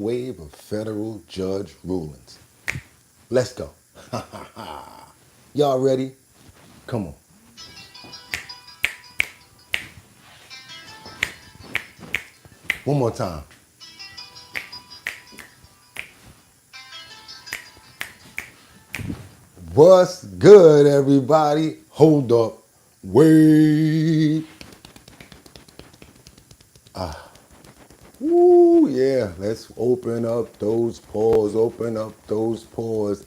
wave of federal judge rulings. Let's go. Y'all ready? Come on. One more time. What's good, everybody? Hold up. Wait. Woo, yeah. Let's open up those pores,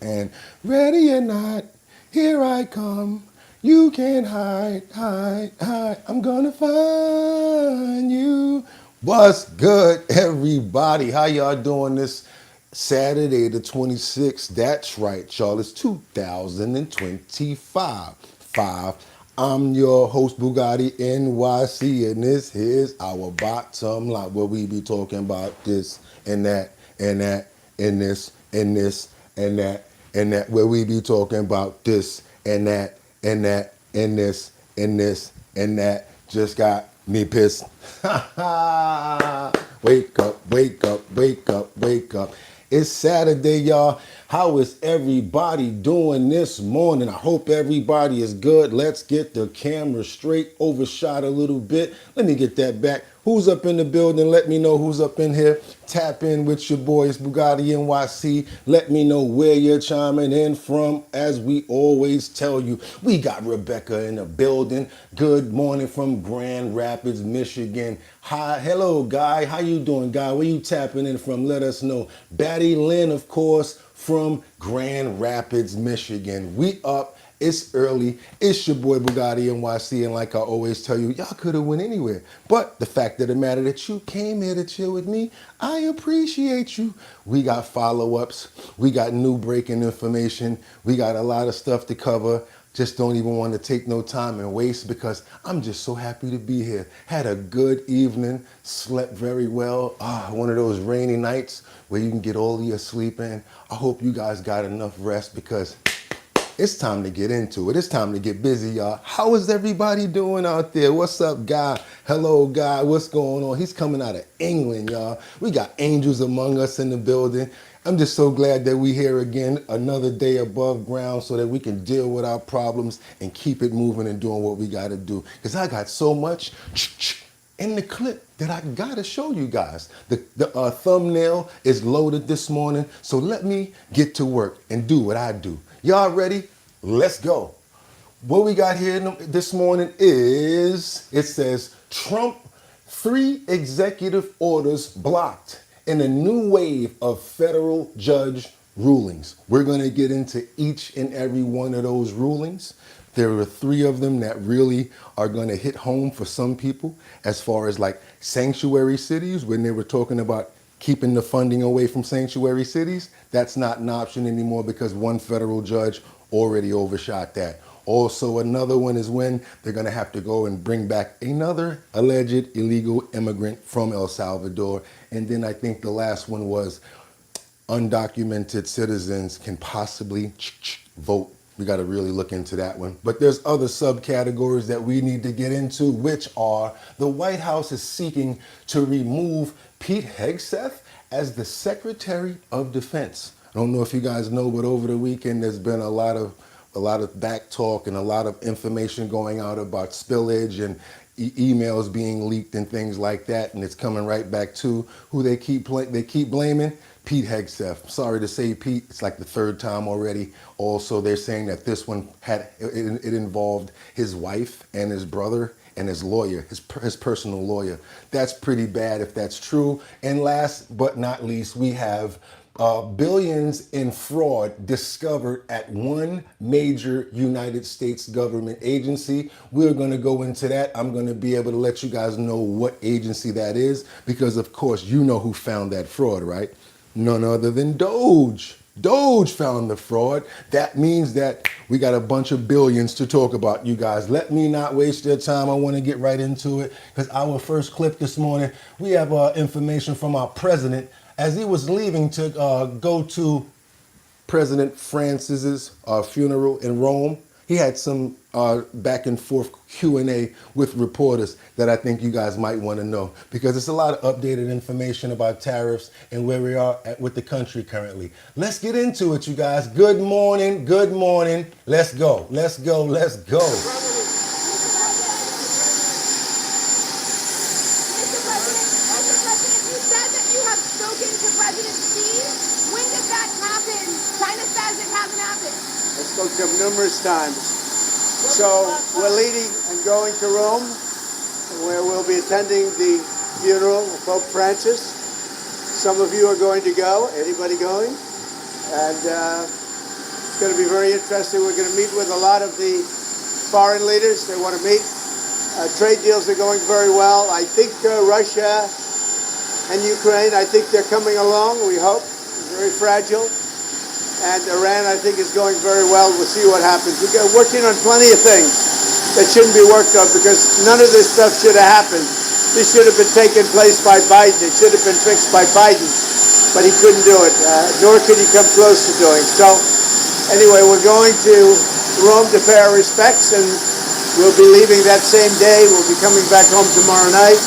and ready or not, here I come. You can't hide, hide, hide. I'm gonna find you. What's good, everybody? How y'all doing this Saturday the 26th? That's right, y'all. It's 2025. I'm your host, Bugatti NYC, and this is our bottom line, where we be talking about this and that and that and this and this and that and that, where we be talking about this and that and that and this and this and that. Just got me pissed. Wake up, wake up, wake up, wake up. It's Saturday, y'all. How is everybody doing this morning? I hope everybody is good. Let's get the camera straight, overshot a little bit. Let me get that back. Who's up in the building? Let me know who's up in here. Tap in with your boys, Bugatti NYC. Let me know where you're chiming in from. As we always tell you, we got Rebecca in the building. Good morning from Grand Rapids, Michigan. Hi, hello, Guy. How you doing, Guy? Where you tapping in from? Let us know. Batty Lynn, of course, from Grand Rapids, Michigan. We up. It's early. It's your boy Bugatti NYC, and like I always tell you, y'all could have went anywhere. But the fact of the matter that you came here to chill with me, I appreciate you. We got follow-ups. We got new breaking information. We got a lot of stuff to cover. Just don't even want to take no time and waste, because I'm just so happy to be here. Had a good evening, slept very well. One of those rainy nights where you can get all of your sleep in. I hope you guys got enough rest, because it's time to get into it. It's time to get busy, y'all. How is everybody doing out there? What's up, Guy? Hello, Guy. What's going on? He's coming out of England, y'all. We got angels among us in the building. I'm just so glad that we here again, another day above ground, so that we can deal with our problems and keep it moving and doing what we got to do. Because I got so much in the clip that I gotta show you guys. The thumbnail is loaded this morning, so let me get to work and do what I do. Y'all ready? Let's go. What we got here this morning is, it says, Trump, 3 executive orders blocked in a new wave of federal judge rulings. We're gonna get into each and every one of those rulings. There are 3 of them that really are going to hit home for some people, as far as like sanctuary cities. When they were talking about keeping the funding away from sanctuary cities, that's not an option anymore, because one federal judge already overshot that. Also, another one is when they're going to have to go and bring back another alleged illegal immigrant from El Salvador. And then I think the last one was undocumented citizens can possibly vote. We got to really look into that one. But there's other subcategories that we need to get into, which are the White House is seeking to remove Pete Hegseth as the Secretary of Defense. I don't know if you guys know, but over the weekend there's been a lot of back talk and a lot of information going out about spillage and emails being leaked and things like that, and it's coming right back to who they keep blaming. Pete Hegseth. Sorry to say, Pete, it's like the 3rd time already. Also, they're saying that this one it involved his wife and his brother and his lawyer, his personal lawyer. That's pretty bad if that's true. And last but not least, we have billions in fraud discovered at one major United States government agency. We're going to go into that. I'm going to be able to let you guys know what agency that is, because of course you know who found that fraud, right? None other than Doge. Doge found the fraud. That means that we got a bunch of billions to talk about, you guys. Let me not waste your time. I want to get right into it, because our first clip this morning, we have information from our president as he was leaving to go to President Francis's funeral in Rome. he had some back and forth Q&A with reporters that I think you guys might want to know, because it's a lot of updated information about tariffs and where we are with the country currently. Let's get into it, you guys. Good morning. Good morning. Let's go. Let's go. Let's go. I spoke to him numerous times. So we're leaving and going to Rome, where we'll be attending the funeral of Pope Francis. Some of you are going to go. Anybody going? And it's going to be very interesting. We're going to meet with a lot of the foreign leaders. They want to meet. Trade deals are going very well. I think Russia and Ukraine, I think they're coming along, we hope. Very fragile. And Iran, I think, is going very well. We'll see what happens. We're working on plenty of things that shouldn't be worked on, because none of this stuff should have happened. This should have been taken place by Biden. It should have been fixed by Biden, but he couldn't do it, nor could he come close to doing. So anyway, we're going to Rome to pay our respects, and we'll be leaving that same day. We'll be coming back home tomorrow night.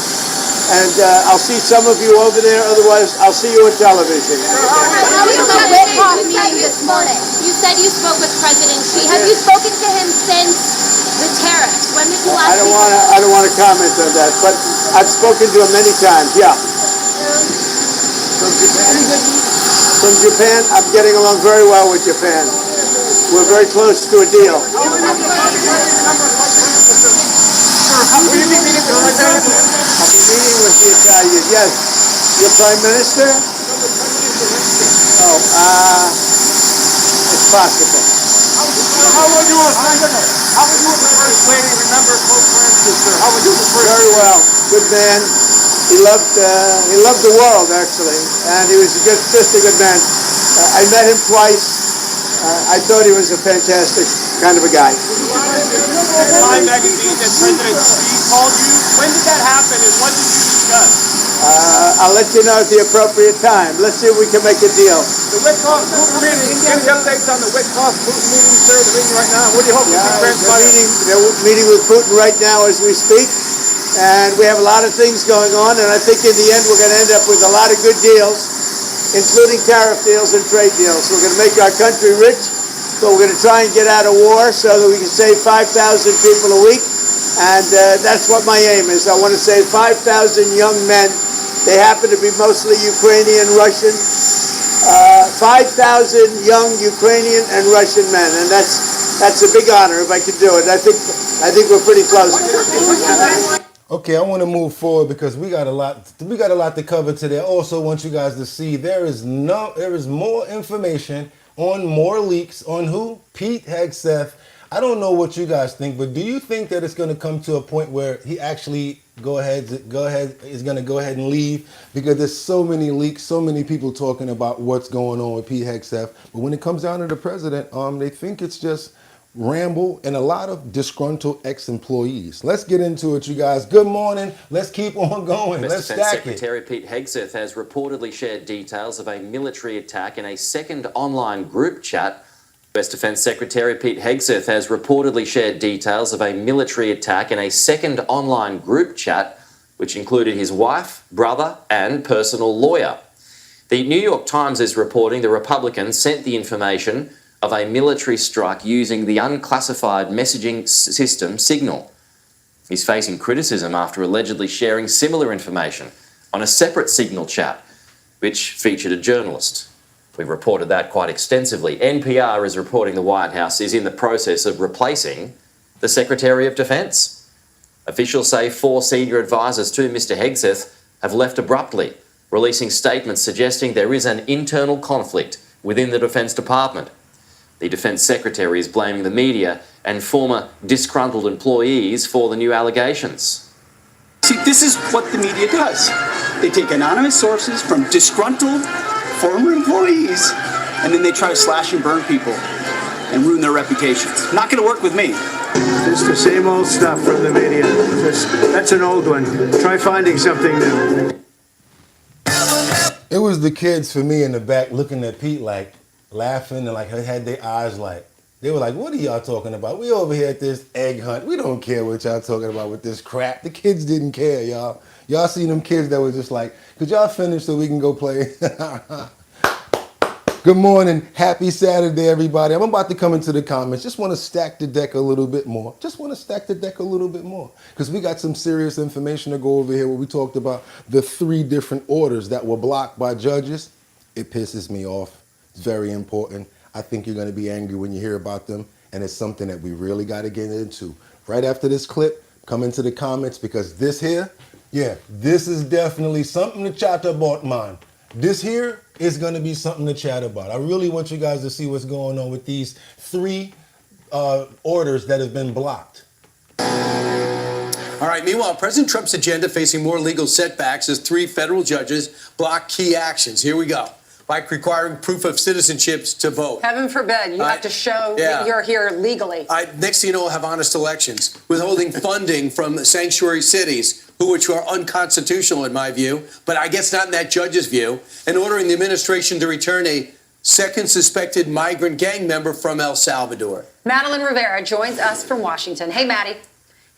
And I'll see some of you over there. Otherwise, I'll see you on television. How was the Whitcock meeting this morning? You said you spoke with President Xi. Have you spoken to him since the tariffs? When did you last speak? I don't want to comment on that, but I've spoken to him many times. Yeah. From Japan? From Japan, I'm getting along very well with Japan. We're very close to a deal. I'll be meeting with the Italians. Yes. Your Prime Minister? Oh, it's possible. How would you the First Lady remember Pope Francis, sir? How would you the First Very well. Good man. He loved the world, actually, and he was just a good man. I met him twice. I thought he was a fantastic kind of a guy. Time magazine that President Xi called you. When did that happen, and what did you discuss? I'll let you know at the appropriate time. Let's see if we can make a deal. The Whitcock meeting. Any updates on the Whitcock meeting, sir? The meeting right now. What do you hope to transpire? They're meeting with Putin right now as we speak, and we have a lot of things going on. And I think in the end we're going to end up with a lot of good deals, including tariff deals and trade deals. We're going to make our country rich, but we're going to try and get out of war so that we can save 5,000 people a week. And that's what my aim is. I want to save 5,000 young men. They happen to be mostly Ukrainian, Russian. 5,000 young Ukrainian and Russian men, and that's a big honor if I can do it. I think we're pretty close. Okay, I want to move forward because we got a lot to cover today. I also want you guys to see there is more information on more leaks on who? Pete Hegseth. I don't know what you guys think, but do you think that it's going to come to a point where he actually is going to go ahead and leave? Because there's so many leaks, so many people talking about what's going on with Pete Hegseth. But when it comes down to the president, they think it's just ramble and a lot of disgruntled ex-employees. Let's get into it, you guys. Good morning. Let's keep on going. US Let's Defense stack Secretary Pete Hegseth has reportedly shared details of a military attack in a second online group chat. US Defense Secretary Pete Hegseth has reportedly shared details of a military attack in a second online group chat, which included his wife, brother, and personal lawyer. The New York Times is reporting the Republicans sent the information of a military strike using the unclassified messaging system Signal. He's facing criticism after allegedly sharing similar information on a separate Signal chat, which featured a journalist. We've reported that quite extensively. NPR is reporting the White House is in the process of replacing the Secretary of Defense. Officials say 4 senior advisors to Mr. Hegseth have left abruptly, releasing statements suggesting there is an internal conflict within the Defense Department. The Defense Secretary is blaming the media and former disgruntled employees for the new allegations. See, this is what the media does. They take anonymous sources from disgruntled former employees, and then they try to slash and burn people and ruin their reputations. Not going to work with me. It's the same old stuff from the media. That's an old one. Try finding something new. It was the kids for me in the back looking at Pete like laughing and like had their eyes like They were like, what are y'all talking about? We over here at this egg hunt. We don't care what y'all talking about with this crap. The kids didn't care, y'all. Y'all seen them kids that were just like, could y'all finish so we can go play? Good morning. Happy Saturday, everybody. I'm about to come into the comments. Just want to stack the deck a little bit more. Just want to stack the deck a little bit more. Because we got some serious information to go over here where we talked about the 3 different orders that were blocked by judges. It pisses me off. It's very important. I think you're going to be angry when you hear about them. And it's something that we really got to get into. Right after this clip, come into the comments because this here, yeah, this is definitely something to chat about, man. This here is going to be something to chat about. I really want you guys to see what's going on with these 3 orders that have been blocked. All right, meanwhile, President Trump's agenda facing more legal setbacks as 3 federal judges block key actions. Here we go. Like requiring proof of citizenships to vote. Heaven forbid. You have to show that you're here legally. Next thing you know, we'll have honest elections. Withholding funding from sanctuary cities, which are unconstitutional in my view, but I guess not in that judge's view, and ordering the administration to return a second suspected migrant gang member from El Salvador. Madeline Rivera joins us from Washington. Hey, Maddie.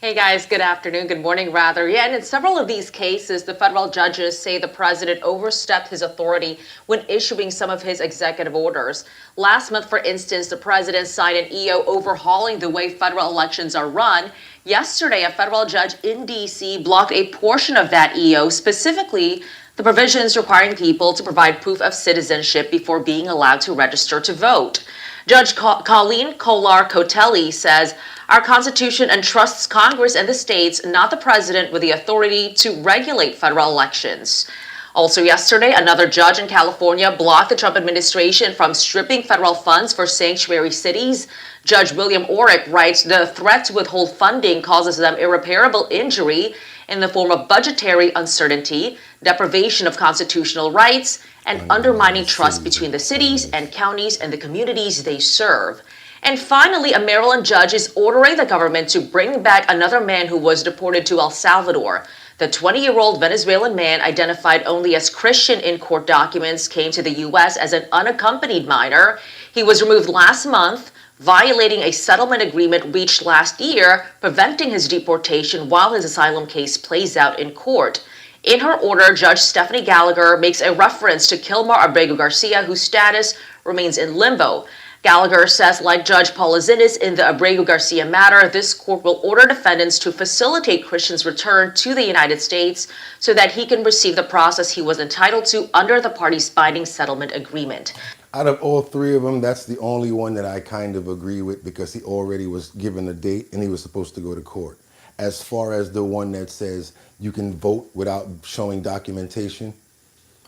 Hey guys, good afternoon, good morning rather. Yeah, and in several of these cases, the federal judges say the president overstepped his authority when issuing some of his executive orders. Last month, for instance, the president signed an EO overhauling the way federal elections are run. Yesterday, a federal judge in D.C. blocked a portion of that EO, specifically the provisions requiring people to provide proof of citizenship before being allowed to register to vote. Judge Colleen Kolar-Cotelli says, our Constitution entrusts Congress and the states, not the president, with the authority to regulate federal elections. Also yesterday, another judge in California blocked the Trump administration from stripping federal funds for sanctuary cities. Judge William Orrick writes the threat to withhold funding causes them irreparable injury in the form of budgetary uncertainty, deprivation of constitutional rights, and undermining trust between the cities and counties and the communities they serve. And finally, a Maryland judge is ordering the government to bring back another man who was deported to El Salvador. The 20-year-old Venezuelan man, identified only as Christian in court documents, came to the U.S. as an unaccompanied minor. He was removed last month, violating a settlement agreement reached last year, preventing his deportation while his asylum case plays out in court. In her order, Judge Stephanie Gallagher makes a reference to Kilmar Abrego Garcia, whose status remains in limbo. Gallagher says, like Judge Paulizinis in the Abrego Garcia matter, this court will order defendants to facilitate Christian's return to the United States so that he can receive the process he was entitled to under the parties' binding settlement agreement. Out of all 3 of them, that's the only one that I kind of agree with because he already was given a date and he was supposed to go to court. As far as the one that says you can vote without showing documentation,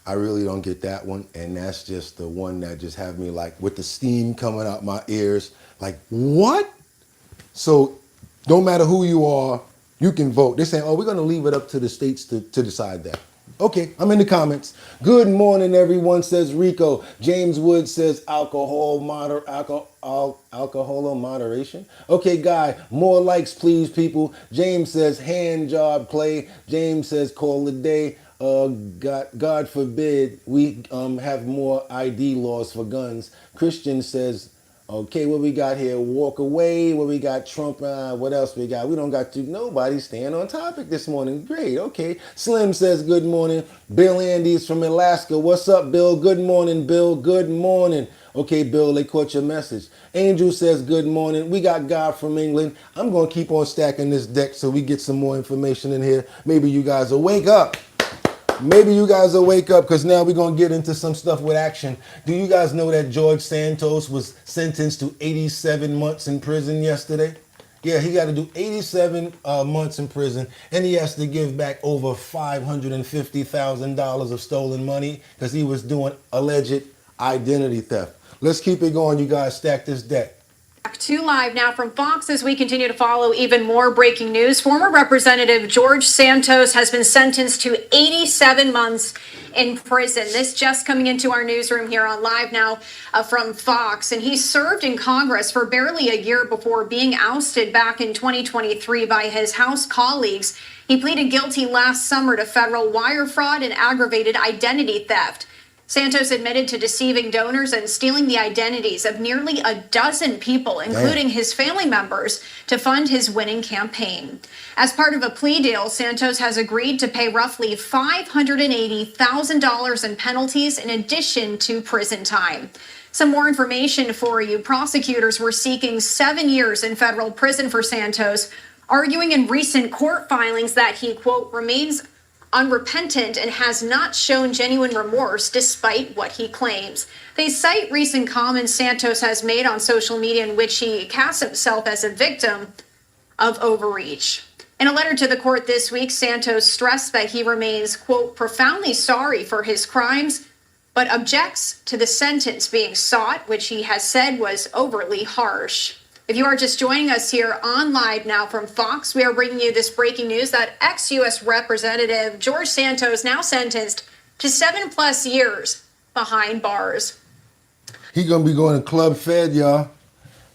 I really don't get that one, and that's just the one that just have me like with the steam coming out my ears, like what? So no matter who you are, you can vote. They're saying, oh, we're gonna leave it up to the states to decide that. Okay, I'm in the comments. Good morning, everyone, says Rico. James Wood says alcohol or moderation. Okay, Guy, more likes, please, people. James says hand job play. James says call it a day. God forbid we have more ID laws for guns. Christian says, okay, what we got here? Walk away. What we got? Trump. What else we got? We don't got to. Nobody staying on topic this morning. Great. Okay. Slim says good morning. Bill Andes from Alaska. What's up, Bill? Good morning, Bill. Good morning. Okay, Bill, they caught your message. Angel says good morning. We got God from England. I'm going to keep on stacking this deck so we get some more information in here. Maybe you guys will wake up. Maybe you guys will wake up because now we're going to get into some stuff with action. Do you guys know that George Santos was sentenced to 87 months in prison yesterday? Yeah, he got to do 87 months in prison, and he has to give back over $550,000 of stolen money because he was doing alleged identity theft. Let's keep it going, you guys. Stack this deck. Back to live now from Fox as we continue to follow even more breaking news. Former Representative George Santos has been sentenced to 87 months in prison. This just coming into our newsroom here on Live Now from Fox. And he served in Congress for barely a year before being ousted back in 2023 by his House colleagues. He pleaded guilty last summer to federal wire fraud and aggravated identity theft. Santos admitted to deceiving donors and stealing the identities of nearly a dozen people, including his family members, to fund his winning campaign. As part of a plea deal, Santos has agreed to pay roughly $580,000 in penalties in addition to prison time. Some more information for you. Prosecutors were seeking 7 years in federal prison for Santos, arguing in recent court filings that he, quote, remains unrepentant and has not shown genuine remorse despite what he claims. They cite recent comments Santos has made on social media in which he casts himself as a victim of overreach. In a letter to the court this week, Santos stressed that he remains, quote, profoundly sorry for his crimes, but objects to the sentence being sought, which he has said was overly harsh. If you are just joining us here on Live Now from Fox, we are bringing you this breaking news that ex-U.S. Representative George Santos now sentenced to 7+ years behind bars. He gonna be going to Club Fed, y'all.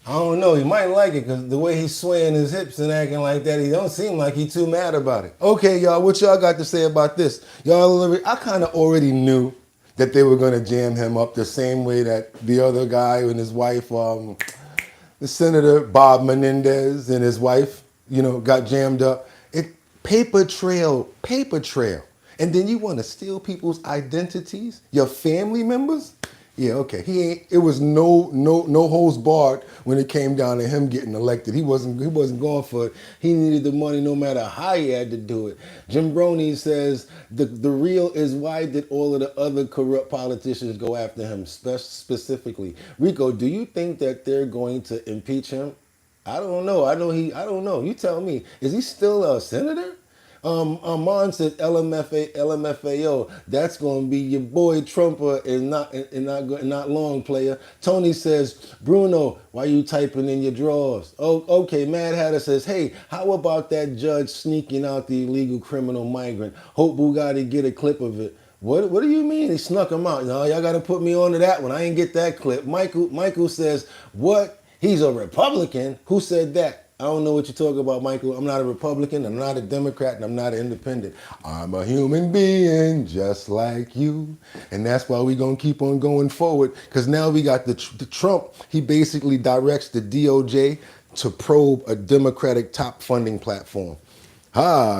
I don't know, he might like it because the way he's swaying his hips and acting like that, he don't seem like he too mad about it. Okay, y'all, what y'all got to say about this? Y'all, I kind of already knew that they were gonna jam him up the same way that the other guy and his wife, the Senator Bob Menendez and his wife, got jammed up. Paper trail. And then you want to steal people's identities? Your family members? Yeah, okay. It was no holds barred when it came down to him getting elected. He wasn't going for it. He needed the money no matter how he had to do it. Jim Brony says the real is why did all of the other corrupt politicians go after him specifically? Rico, do you think that they're going to impeach him? I don't know. I don't know. You tell me. Is he still a senator? Armand said LMFAO. That's gonna be your boy Trumper and not long, player. Tony says, Bruno, why you typing in your drawers? Oh, okay. Mad Hatter says, hey, how about that judge sneaking out the illegal criminal migrant? Hope Bugatti get a clip of it. What do you mean he snuck him out? No, y'all gotta put me on to that one. I ain't get that clip. Michael says, what? He's a Republican? Who said that? I don't know what you're talking about, Michael. I'm not a Republican, I'm not a Democrat, and I'm not an independent. I'm a human being just like you. And that's why we're going to keep on going forward, because now we got the Trump. He basically directs the DOJ to probe a Democratic top funding platform.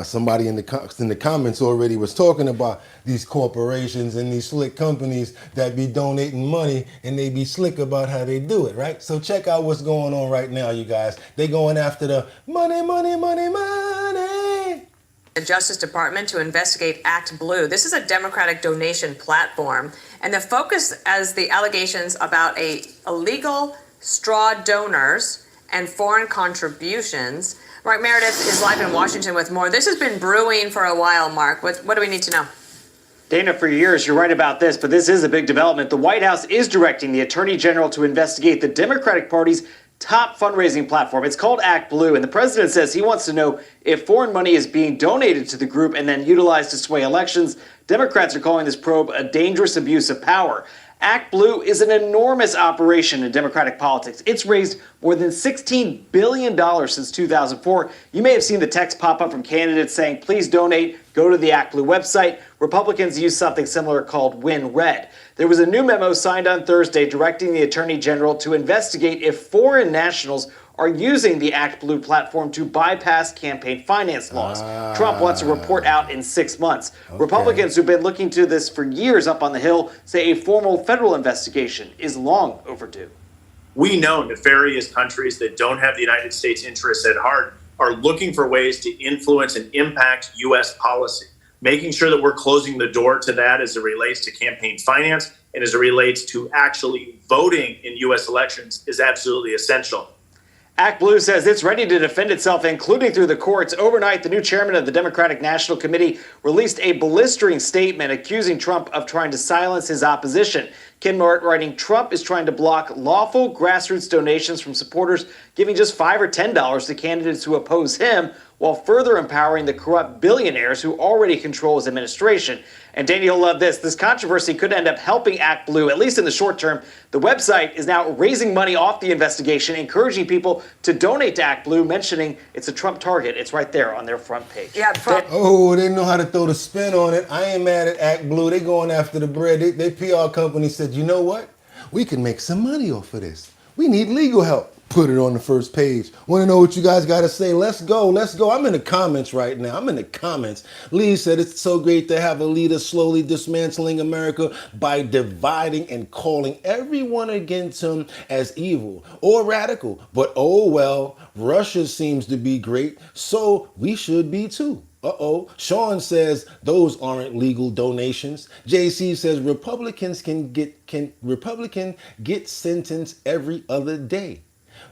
Somebody in the comments already was talking about these corporations and these slick companies that be donating money and they be slick about how they do it, right? So check out what's going on right now, you guys. They going after the money. The Justice Department to investigate Act Blue. This is a Democratic donation platform, and the focus as the allegations about illegal straw donors and foreign contributions. Mark Meredith is live in Washington with more. This has been brewing for a while, Mark. What do we need to know? Dana, for years, you're right about this, but this is a big development. The White House is directing the Attorney General to investigate the Democratic Party's top fundraising platform. It's called Act Blue, and the president says he wants to know if foreign money is being donated to the group and then utilized to sway elections. Democrats are calling this probe a dangerous abuse of power. Act Blue is an enormous operation in Democratic politics. It's raised more than $16 billion since 2004. You may have seen the text pop up from candidates saying, please donate, go to the Act Blue website. Republicans use something similar called Win Red. There was a new memo signed on Thursday directing the Attorney General to investigate if foreign nationals are using the Act Blue platform to bypass campaign finance laws. Trump wants a report out in 6 months. Okay. Republicans who've been looking to this for years up on the Hill say a formal federal investigation is long overdue. We know nefarious countries that don't have the United States interests at heart are looking for ways to influence and impact U.S. policy. Making sure that we're closing the door to that as it relates to campaign finance and as it relates to actually voting in U.S. elections is absolutely essential. Act Blue says it's ready to defend itself, including through the courts. Overnight, the new chairman of the Democratic National Committee released a blistering statement accusing Trump of trying to silence his opposition. Ken Mort writing, Trump is trying to block lawful grassroots donations from supporters giving just $5 or $10 to candidates who oppose him, while further empowering the corrupt billionaires who already control his administration. And Danny, you'll love this. This controversy could end up helping Act Blue, at least in the short term. The website is now raising money off the investigation, encouraging people to donate to Act Blue, mentioning it's a Trump target. It's right there on their front page. Yeah, Trump. Oh, they know how to throw the spin on it. I ain't mad at Act Blue. They going after the bread. They PR company said, you know what? We can make some money off of this. We need legal help. Put it on the first page. Want to know what you guys got to say? Let's go. Let's go. I'm in the comments right now. I'm in the comments. Lee said it's so great to have a leader slowly dismantling America by dividing and calling everyone against him as evil or radical. But oh well, Russia seems to be great, so we should be too. Uh-oh. Sean says those aren't legal donations. JC says Republicans Republican get sentenced every other day.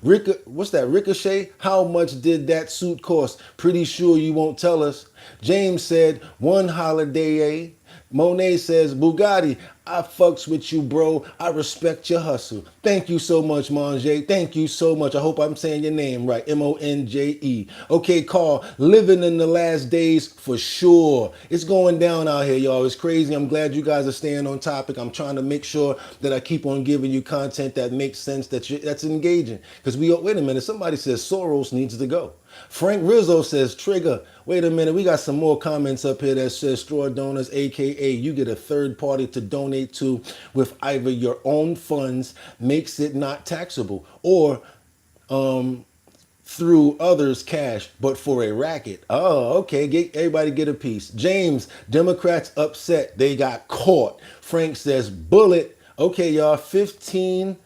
What's that? Ricochet? How much did that suit cost? Pretty sure you won't tell us. James said one holiday. Monet says, Bugatti, I fucks with you, bro. I respect your hustle. Thank you so much, Monje. Thank you so much. I hope I'm saying your name right. Monje. Okay, Carl, living in the last days for sure. It's going down out here, y'all. It's crazy. I'm glad you guys are staying on topic. I'm trying to make sure that I keep on giving you content that makes sense, that's engaging. Because wait a minute, somebody says Soros needs to go. Frank Rizzo says, Trigger. Wait a minute, we got some more comments up here that says straw donors, aka you get a third party to donate to with either your own funds, makes it not taxable, or through others' cash, but for a racket. Oh, okay, everybody get a piece. James, Democrats upset, they got caught. Frank says, bullet. Okay, y'all, 15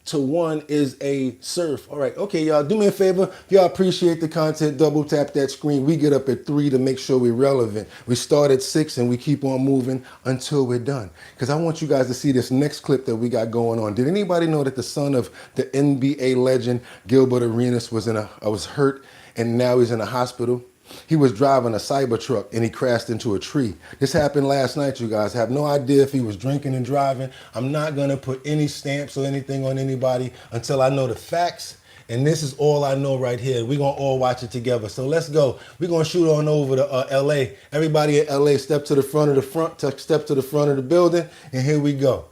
to 1 is a surf. All right, okay, y'all, do me a favor. If y'all appreciate the content, double tap that screen. We get up at 3 to make sure we're relevant. We start at 6 and we keep on moving until we're done. Because I want you guys to see this next clip that we got going on. Did anybody know that the son of the NBA legend Gilbert Arenas was hurt and now he's in a hospital? He was driving a Cybertruck and he crashed into a tree. This happened last night, you guys. I have no idea if he was drinking and driving. I'm not going to put any stamps or anything on anybody until I know the facts. And this is all I know right here. We're going to all watch it together. So let's go. We're going to shoot on over to LA. Everybody at LA, step to the front of the building. And here we go.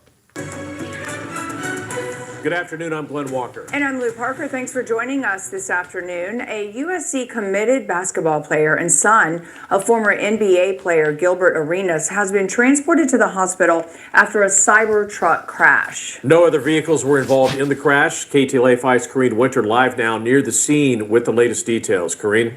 Good afternoon, I'm Glenn Walker. And I'm Lou Parker. Thanks for joining us this afternoon. A USC committed basketball player and son of former NBA player Gilbert Arenas has been transported to the hospital after a Cybertruck crash. No other vehicles were involved in the crash. KTLA 5's Corrine Winter live now near the scene with the latest details. Corrine?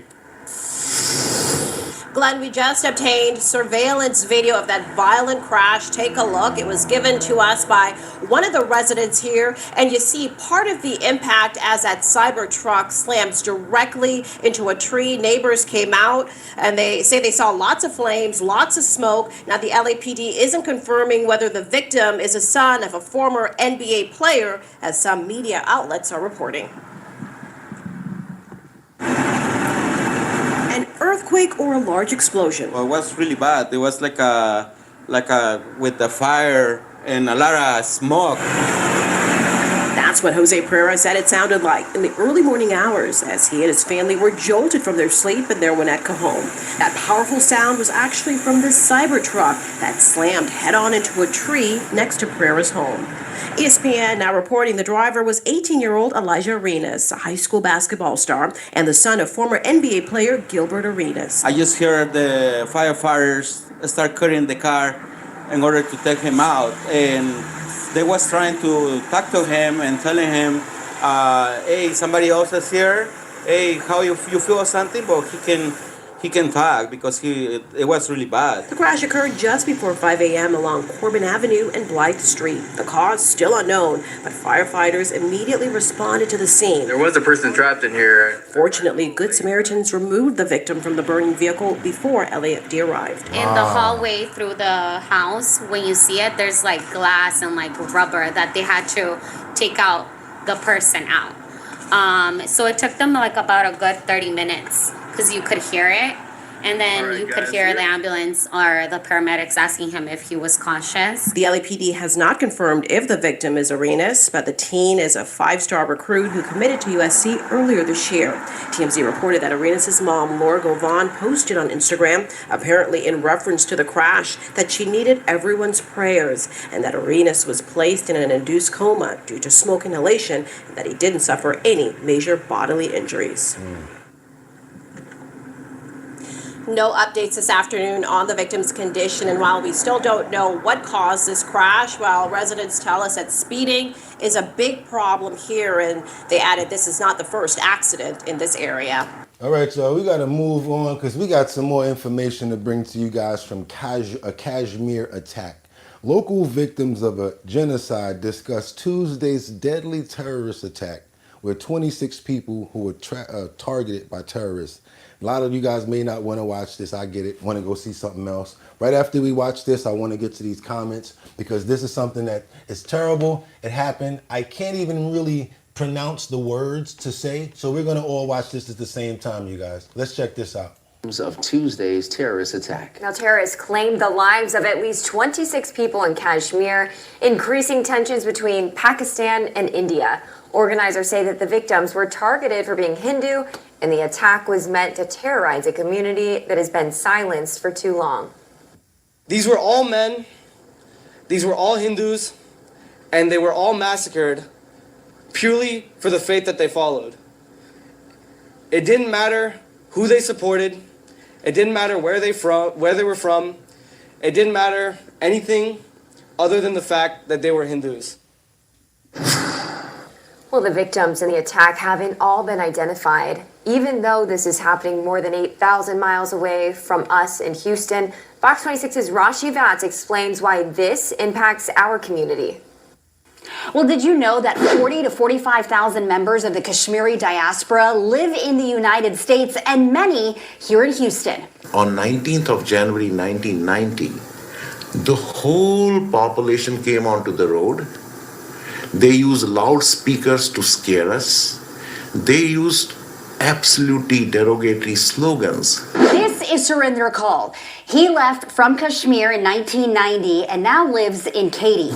Glenn, we just obtained surveillance video of that violent crash. Take a look. It was given to us by one of the residents here, and you see part of the impact as that Cybertruck slams directly into a tree. Neighbors came out, and they say they saw lots of flames, lots of smoke. Now, the LAPD isn't confirming whether the victim is a son of a former NBA player, as some media outlets are reporting. Earthquake or a large explosion. Well, it was really bad. It was like a with the fire and a lot of smoke. That's what Jose Pereira said it sounded like in the early morning hours as he and his family were jolted from their sleep in their Winnetka home. That powerful sound was actually from this Cybertruck that slammed head-on into a tree next to Pereira's home. ESPN now reporting the driver was 18-year-old Elijah Arenas, a high school basketball star, and the son of former NBA player Gilbert Arenas. I just heard the firefighters start cutting the car in order to take him out, and they was trying to talk to him and telling him, hey, somebody else is here. Hey, how you feel something? But he can talk because it was really bad. The crash occurred just before 5 a.m. along Corbin Avenue and Blythe Street. The cause still unknown, but firefighters immediately responded to the scene. There was a person trapped in here. Fortunately, Good Samaritans removed the victim from the burning vehicle before LAFD arrived. In the hallway through the house, when you see it, there's like glass and like rubber that they had to take out the person out. So it took them like about a good 30 minutes because you could hear it. And then you could hear the ambulance or the paramedics asking him if he was conscious. The LAPD has not confirmed if the victim is Arenas, but the teen is a 5-star recruit who committed to USC earlier this year. TMZ reported that Arenas' mom, Laura Govan, posted on Instagram, apparently in reference to the crash, that she needed everyone's prayers and that Arenas was placed in an induced coma due to smoke inhalation and that he didn't suffer any major bodily injuries. No updates this afternoon on the victim's condition, and while we still don't know what caused this crash, while residents tell us that speeding is a big problem here, and they added this is not the first accident in this area. All right, y'all, we got to move on because we got some more information to bring to you guys from a Kashmir attack. Local victims of a genocide discussed Tuesday's deadly terrorist attack where 26 people who were targeted by terrorists. A lot of you guys may not want to watch this. I get it. Want to go see something else. Right after we watch this, I want to get to these comments because this is something that is terrible. It happened. I can't even really pronounce the words to say. So we're going to all watch this at the same time, you guys. Let's check this out. Of Tuesday's terrorist attack. Now, terrorists claimed the lives of at least 26 people in Kashmir, increasing tensions between Pakistan and India. Organizers say that the victims were targeted for being Hindu, and the attack was meant to terrorize a community that has been silenced for too long. These were all men, these were all Hindus, and they were all massacred purely for the faith that they followed. It didn't matter who they supported, it didn't matter where they were from, it didn't matter anything other than the fact that they were Hindus. Well, the victims in the attack haven't all been identified. Even though this is happening more than 8,000 miles away from us in Houston, Fox 26's Rashi Vats explains why this impacts our community. Well, did you know that 40 to 45,000 members of the Kashmiri diaspora live in the United States, and many here in Houston? On 19th of January 1990, the whole population came onto the road. They used loudspeakers to scare us. They used absolutely derogatory slogans. This is Surinder Kaul. He left from Kashmir in 1990 and now lives in Katy.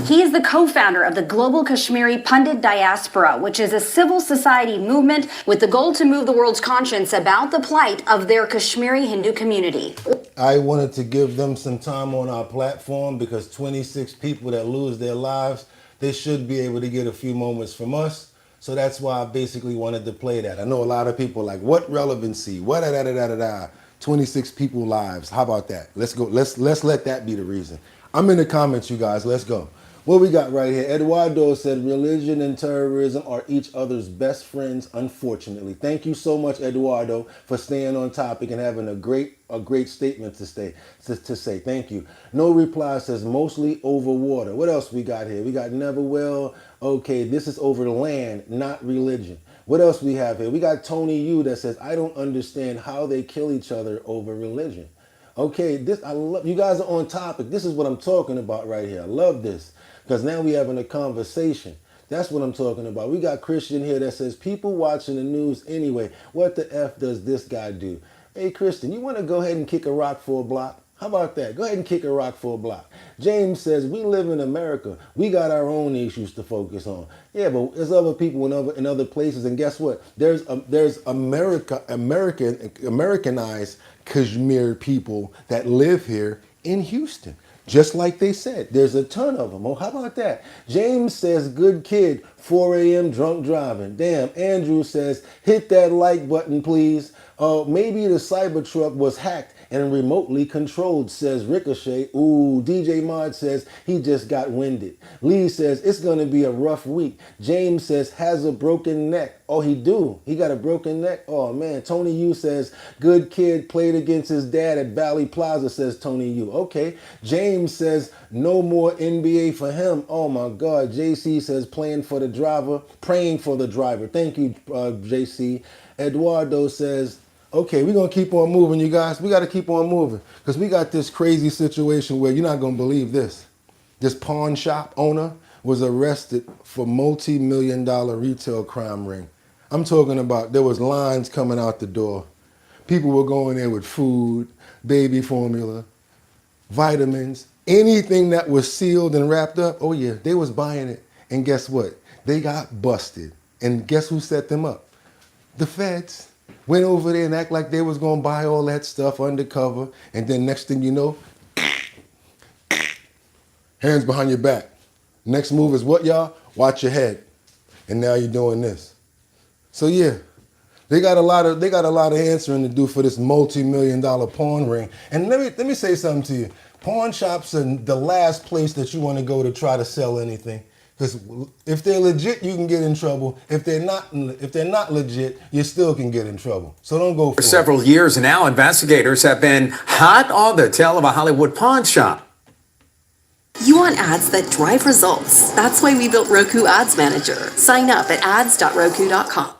He is the co-founder of the Global Kashmiri Pundit Diaspora, which is a civil society movement with the goal to move the world's conscience about the plight of their Kashmiri Hindu community. I wanted to give them some time on our platform because 26 people that lose their lives, they should be able to get a few moments from us. So that's why I basically wanted to play that. I know a lot of people are like, what relevancy? What da da da da da? 26 people lives. How about that? Let's go. Let's let that be the reason. I'm in the comments, you guys. Let's go. What we got right here? Eduardo said religion and terrorism are each other's best friends, unfortunately. Thank you so much, Eduardo, for staying on topic and having a great statement to say. Thank you. No reply says mostly over water. What else we got here? We got never will. Okay, this is over land, not religion. What else we have here? We got Tony U that says, I don't understand how they kill each other over religion. Okay, I love you guys are on topic. This is what I'm talking about right here. I love this. Because now we having a conversation. That's what I'm talking about. We got Christian here that says, people watching the news anyway. What the F does this guy do? Hey, Christian, you want to go ahead and kick a rock for a block? How about that? Go ahead and kick a rock for a block. James says, we live in America. We got our own issues to focus on. Yeah, but there's other people in other places. And guess what? There's Americanized Kashmir people that live here in Houston. Just like they said, there's a ton of them. Oh, how about that? James says, good kid, 4 a.m. drunk driving. Damn, Andrew says, hit that like button, please. Maybe the Cybertruck was hacked and remotely controlled, says Ricochet. Ooh, DJ Mod says he just got winded. Lee says it's going to be a rough week. James says has a broken neck. Oh, he do. He got a broken neck. Oh, man. Tony U says good kid played against his dad at Valley Plaza, says Tony U. Okay. James says no more NBA for him. Oh, my God. JC says praying for the driver. Thank you, JC. Eduardo says, okay, we're going to keep on moving, you guys. We got to keep on moving because we got this crazy situation where you're not going to believe this. This pawn shop owner was arrested for multi-million-dollar retail crime ring. I'm talking about there was lines coming out the door. People were going there with food, baby formula, vitamins, anything that was sealed and wrapped up. Oh yeah, they was buying it. And guess what? They got busted. And guess who set them up? The feds. Went over there and act like they was gonna buy all that stuff undercover. And then next thing you know, hands behind your back. Next move is what, y'all? Watch your head. And now you're doing this. So yeah, they got a lot of answering to do for this multi-million-dollar pawn ring. And let me say something to you. Pawn shops are the last place that you want to go to try to sell anything. Because if they're legit, you can get in trouble. If they're not legit, you still can get in trouble. So don't go for it. For several years now, investigators have been hot on the tail of a Hollywood pawn shop. You want ads that drive results. That's why we built Roku Ads Manager. Sign up at ads.roku.com.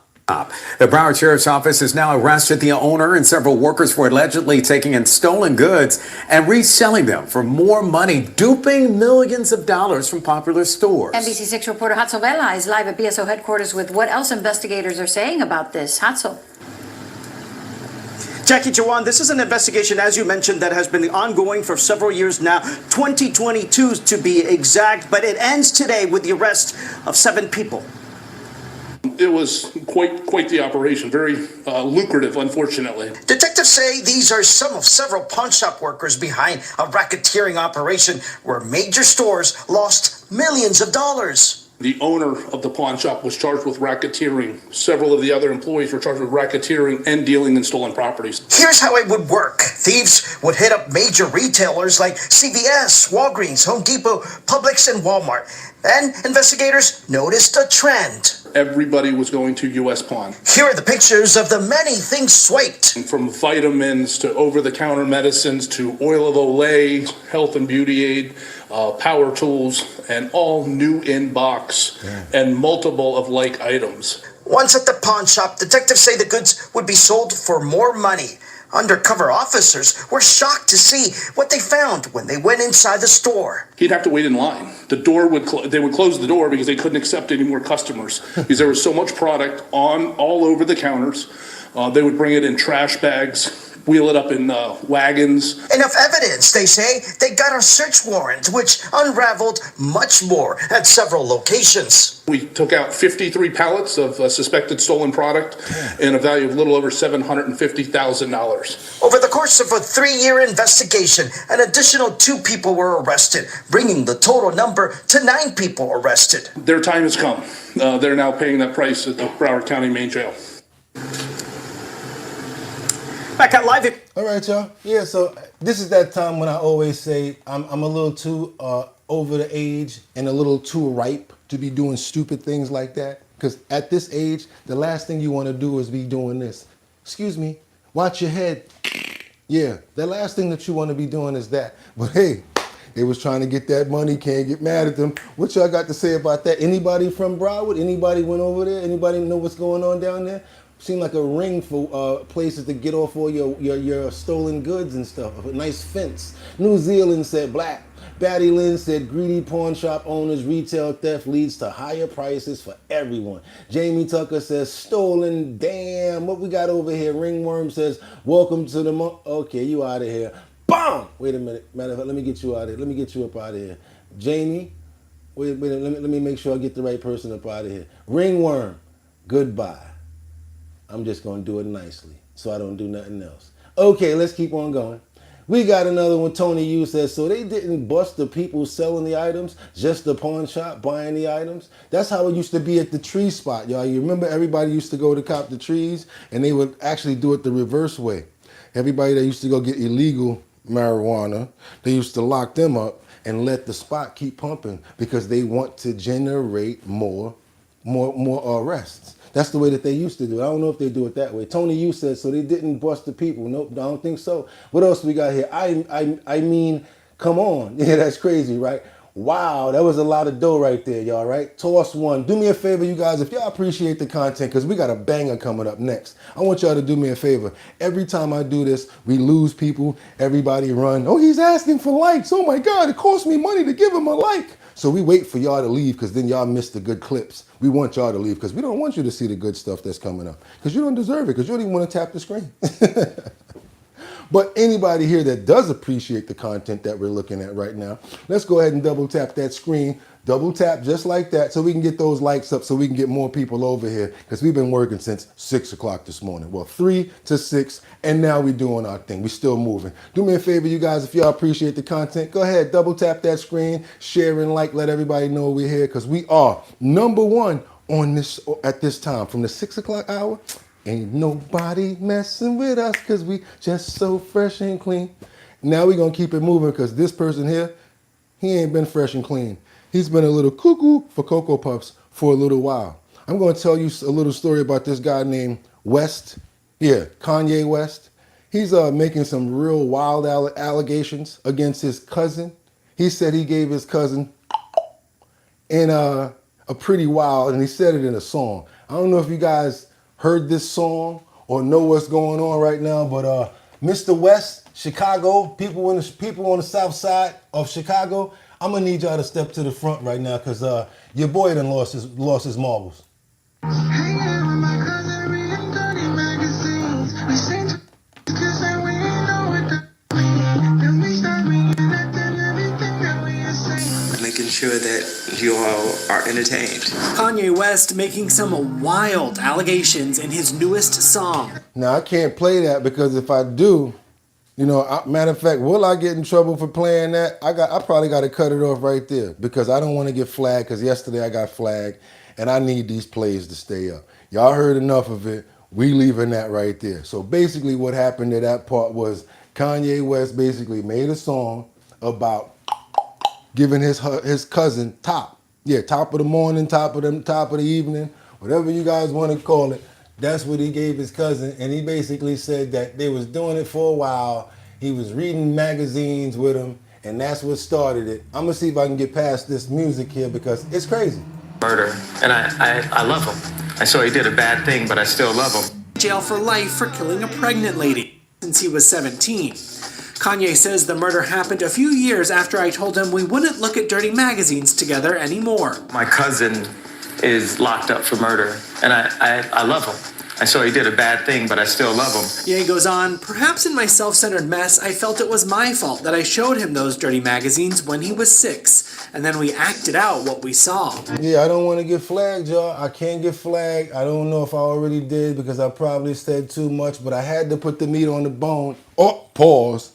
The Broward Sheriff's Office has now arrested the owner and several workers for allegedly taking in stolen goods and reselling them for more money, duping millions of dollars from popular stores. NBC6 reporter Hatzel Vela is live at BSO headquarters with what else investigators are saying about this. Hatzel. Jackie Jawan, this is an investigation, as you mentioned, that has been ongoing for several years now, 2022 to be exact, but it ends today with the arrest of 7 people. It was quite the operation, very lucrative, unfortunately. Detectives say these are some of several pawn shop workers behind a racketeering operation where major stores lost millions of dollars. The owner of the pawn shop was charged with racketeering. Several of the other employees were charged with racketeering and dealing in stolen properties. Here's how it would work. Thieves would hit up major retailers like CVS, Walgreens, Home Depot, Publix, and Walmart. Then investigators noticed a trend. Everybody was going to U.S. Pawn. Here are the pictures of the many things swiped. From vitamins to over-the-counter medicines to oil of Olay, health and beauty aid, power tools, and all new in box and multiple of like items. Once at the pawn shop, detectives say the goods would be sold for more money. Undercover officers were shocked to see what they found when they went inside the store. He'd have to wait in line. The door they would close the door because they couldn't accept any more customers because there was so much product all over the counters. They would bring it in trash bags, wheel it up in wagons. Enough evidence, they say. They got a search warrant, which unraveled much more at several locations. We took out 53 pallets of suspected stolen product and a value of a little over $750,000. Over the course of a 3-year investigation, an additional 2 people were arrested, bringing the total number to 9 people arrested. Their time has come. They're now paying that price at the Broward County Main Jail. Back at live. All right, y'all. Yeah, so this is that time when I always say I'm a little too over the age and a little too ripe to be doing stupid things like that. Because at this age, the last thing you want to do is be doing this. Excuse me, watch your head. Yeah, the last thing that you want to be doing is that. But hey, they was trying to get that money, can't get mad at them. What y'all got to say about that? Anybody from Broward? Anybody went over there? Anybody know what's going on down there? Seemed like a ring for places to get off all your stolen goods and stuff. A nice fence. New Zealand said black. Batty Lynn said greedy pawn shop owners, retail theft leads to higher prices for everyone. Jamie Tucker says stolen. Damn, what we got over here? Ringworm says welcome to the okay, you out of here. Boom! Wait a minute. Matter of fact, let me get you out of here. Let me get you up out of here. Jamie, wait, let me make sure I get the right person up out of here. Ringworm, goodbye. I'm just going to do it nicely so I don't do nothing else. Okay, let's keep on going. We got another one. Tony Yu says, so they didn't bust the people selling the items, just the pawn shop buying the items? That's how it used to be at the tree spot, y'all. You remember everybody used to go to cop the trees, and they would actually do it the reverse way. Everybody that used to go get illegal marijuana, they used to lock them up and let the spot keep pumping because they want to generate more arrests. That's the way that they used to do it. I don't know if they do it that way. Tony Yu says, so they didn't bust the people. Nope, I don't think so. What else we got here? I mean, come on. Yeah, that's crazy, right? Wow, that was a lot of dough right there, y'all, right? Toss one. Do me a favor, you guys, if y'all appreciate the content, because we got a banger coming up next. I want y'all to do me a favor. Every time I do this, we lose people. Everybody run. Oh, he's asking for likes. Oh, my God, it costs me money to give him a like. So we wait for y'all to leave because then y'all miss the good clips. We want y'all to leave because we don't want you to see the good stuff that's coming up because you don't deserve it because you don't even want to tap the screen. But anybody here that does appreciate the content that we're looking at right now, let's go ahead and double tap that screen. Double tap just like that so we can get those likes up so we can get more people over here because we've been working since 6 o'clock this morning. Well, 3 to 6, and now we're doing our thing. We're still moving. Do me a favor, you guys, if y'all appreciate the content, go ahead, double tap that screen, share and like, let everybody know we're here because we are #1 on this at this time from the 6 o'clock hour. Ain't nobody messing with us because we just so fresh and clean. Now we're going to keep it moving because this person here, he ain't been fresh and clean. He's been a little cuckoo for Cocoa Puffs for a little while. I'm going to tell you a little story about this guy named West. Yeah, Kanye West. He's making some real wild allegations against his cousin. He said he gave his cousin in a pretty wild, and he said it in a song. I don't know if you guys heard this song or know what's going on right now, but Mr. West, Chicago, people on the south side of Chicago, I'm gonna need y'all to step to the front right now because your boy done lost his marbles. Making sure that you all are entertained. Kanye West making some wild allegations in his newest song. Now, I can't play that because if I do, matter of fact, will I get in trouble for playing that? I probably got to cut it off right there because I don't want to get flagged because yesterday I got flagged and I need these plays to stay up. Y'all heard enough of it. We leaving that right there. So basically what happened to that part was Kanye West basically made a song about giving his cousin top of the morning, top of the evening, whatever you guys want to call it. That's what he gave his cousin, and he basically said that they was doing it for a while. He was reading magazines with him, and that's what started it. I'm gonna see if I can get past this music here because it's crazy. Murder, and I love him. I saw he did a bad thing, but I still love him. Jail for life for killing a pregnant lady since he was 17. Kanye says the murder happened a few years after I told him we wouldn't look at dirty magazines together anymore. My cousin is locked up for murder, and I love him. I saw he did a bad thing, but I still love him. Ye goes on, perhaps in my self-centered mess, I felt it was my fault that I showed him those dirty magazines when he was 6, and then we acted out what we saw. Yeah, I don't want to get flagged, y'all. I can't get flagged. I don't know if I already did because I probably said too much, but I had to put the meat on the bone. Oh, pause.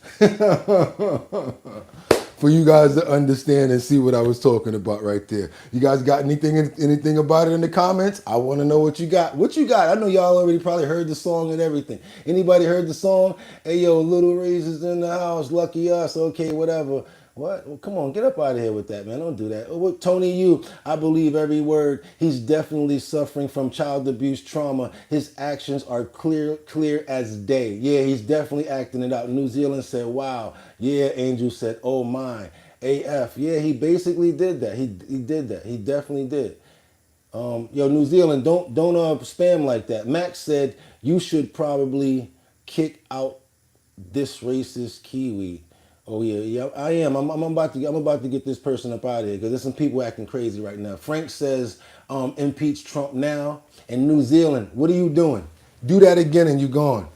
For you guys to understand and see what I was talking about right there. You guys got anything about it in the comments? I want to know what you got. What you got? I know y'all already probably heard the song and everything. Anybody heard the song? Hey, yo, Little Razors in the house. Lucky us. Okay, whatever. What? Well, come on, get up out of here with that, man. Don't do that. Oh, Tony Yu, I believe every word. He's definitely suffering from child abuse trauma. His actions are clear as day. Yeah, he's definitely acting it out. New Zealand said, wow. Yeah, Angel said, oh my. AF, yeah, he basically did that. He did that. He definitely did. Yo, New Zealand, don't spam like that. Max said, you should probably kick out this racist Kiwi. Oh yeah, I am. I'm about to get this person up out of here because there's some people acting crazy right now. Frank says, impeach Trump now. And New Zealand, what are you doing? Do that again and you gone.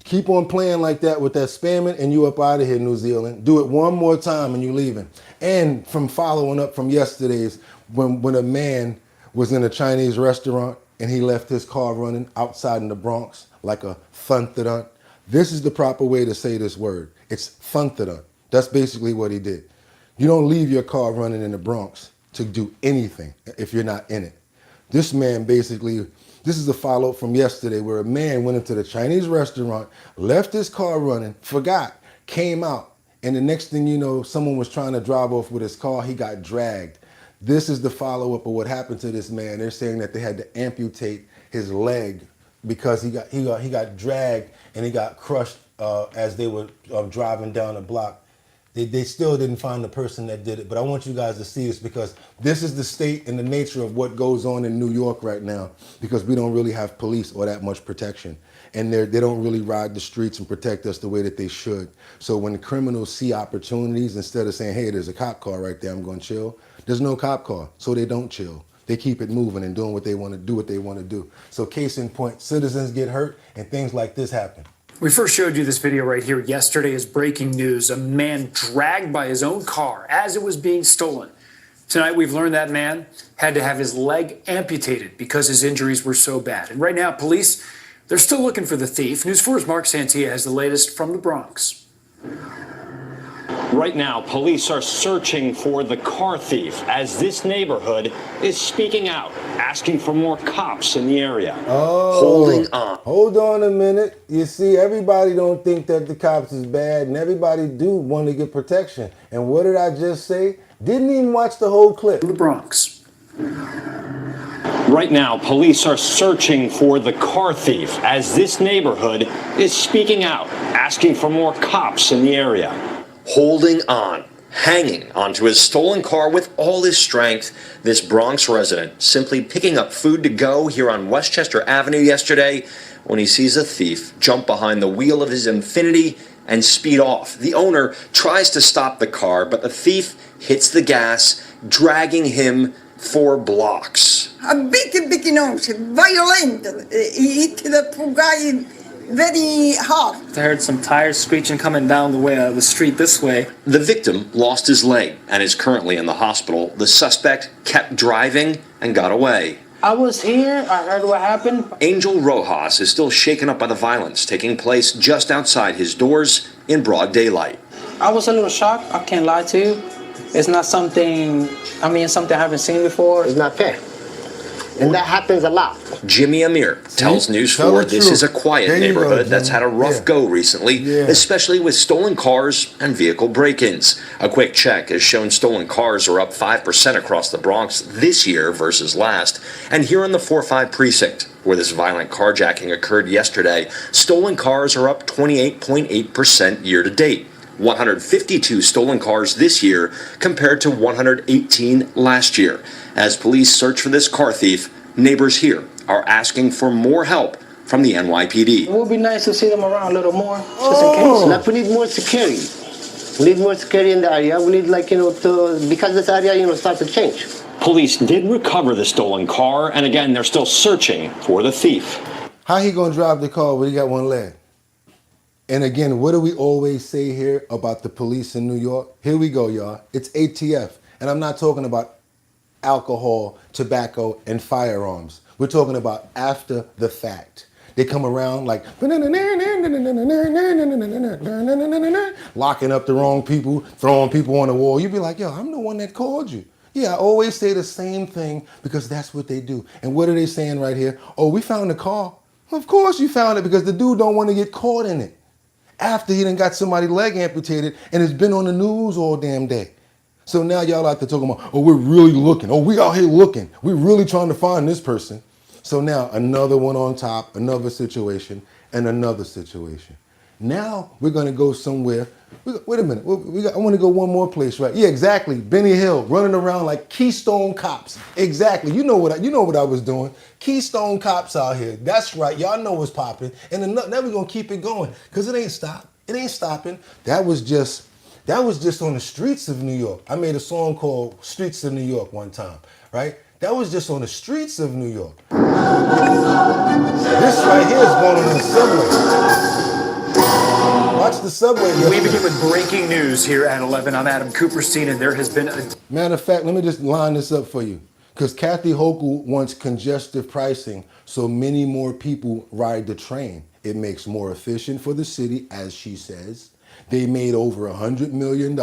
Keep on playing like that with that spamming and you up out of here, New Zealand. Do it one more time and you leaving. And from following up from yesterday's, when a man was in a Chinese restaurant and he left his car running outside in the Bronx like a thun-thun. This is the proper way to say this word. It's thun-thun. That's basically what he did. You don't leave your car running in the Bronx to do anything if you're not in it. This man basically, this is a follow-up from yesterday where a man went into the Chinese restaurant, left his car running, forgot, came out, and the next thing you know, someone was trying to drive off with his car. He got dragged. This is the follow-up of what happened to this man. They're saying that they had to amputate his leg because he got dragged and he got crushed as they were driving down the block. They still didn't find the person that did it, but I want you guys to see this because this is the state and the nature of what goes on in New York right now because we don't really have police or that much protection. And they don't really ride the streets and protect us the way that they should. So when the criminals see opportunities, instead of saying, hey, there's a cop car right there, I'm going to chill, There's no cop car, so they don't chill. They keep it moving and doing what they want to do. So case in point, citizens get hurt and things like this happen. We first showed you this video right here yesterday as breaking news. A man dragged by his own car as it was being stolen. Tonight we've learned that man had to have his leg amputated because his injuries were so bad. And right now, police, they're still looking for the thief. News 4's Mark Santia has the latest from the Bronx. Right now, police are searching for the car thief as this neighborhood is speaking out, asking for more cops in the area. Holding on. Hold on a minute. You see, everybody don't think that the cops is bad, and everybody do want to get protection. And what did I just say? Didn't even watch the whole clip. The Bronx. Right now, police are searching for the car thief as this neighborhood is speaking out, asking for more cops in the area. Holding on, hanging onto his stolen car with all his strength, this Bronx resident simply picking up food to go here on Westchester Avenue yesterday when he sees a thief jump behind the wheel of his Infiniti and speed off. The owner tries to stop the car, but the thief hits the gas, dragging him for blocks. A big noise, violent. He hit the poor guy very hard. I heard some tires screeching coming down the street this way. The victim lost his leg and is currently in the hospital. The suspect kept driving and got away. I was here, I heard what happened. Angel Rojas is still shaken up by the violence taking place just outside his doors in broad daylight. I was a little shocked, I can't lie to you. It's not something I haven't seen before. It's not fair. And that happens a lot. Jimmy Amir tells News 4 this is a quiet neighborhood that's had a rough go recently, especially with stolen cars and vehicle break-ins. A quick check has shown stolen cars are up 5% across the Bronx this year versus last. And here in the 4-5 precinct, where this violent carjacking occurred yesterday, stolen cars are up 28.8% year to date. 152 stolen cars this year compared to 118 last year. As police search for this car thief, neighbors here are asking for more help from the NYPD. It would be nice to see them around a little more, just in case. Like we need more security. We need more security in the area. We need, because this area, start to change. Police did recover the stolen car, and again, they're still searching for the thief. How he gonna drive the car when he got one leg? And again, what do we always say here about the police in New York? Here we go, y'all. It's ATF. And I'm not talking about alcohol, tobacco, and firearms. We're talking about after the fact. They come around like locking up the wrong people, throwing people on the wall. You'd be like, yo, I'm the one that called you. Yeah, I always say the same thing because that's what they do. And what are they saying right here? Oh, we found the car. Of course you found it because the dude don't want to get caught in it. After he done got somebody's leg amputated and it's been on the news all damn day. So now y'all out there talking about, oh, we're really looking. Oh, we out here looking. We're really trying to find this person. So now another one on top, another situation, and another situation. Now we're going to go somewhere. Wait a minute. I want to go one more place, right? Yeah, exactly. Benny Hill running around like Keystone cops. Exactly. You know what I was doing. Keystone cops out here. That's right. Y'all know what's popping. And now we're going to keep it going because it ain't stopped. It ain't stopping. That was just on the streets of New York. I made a song called Streets of New York one time, right? That was just on the streets of New York. This right here is going on the subway. Watch the subway. We begin with breaking news here at 11. I'm Adam Cooperstein, and there has been a... Matter of fact, let me just line this up for you. Because Kathy Hochul wants congestive pricing so many more people ride the train. It makes more efficient for the city, as she says. They made over $100 million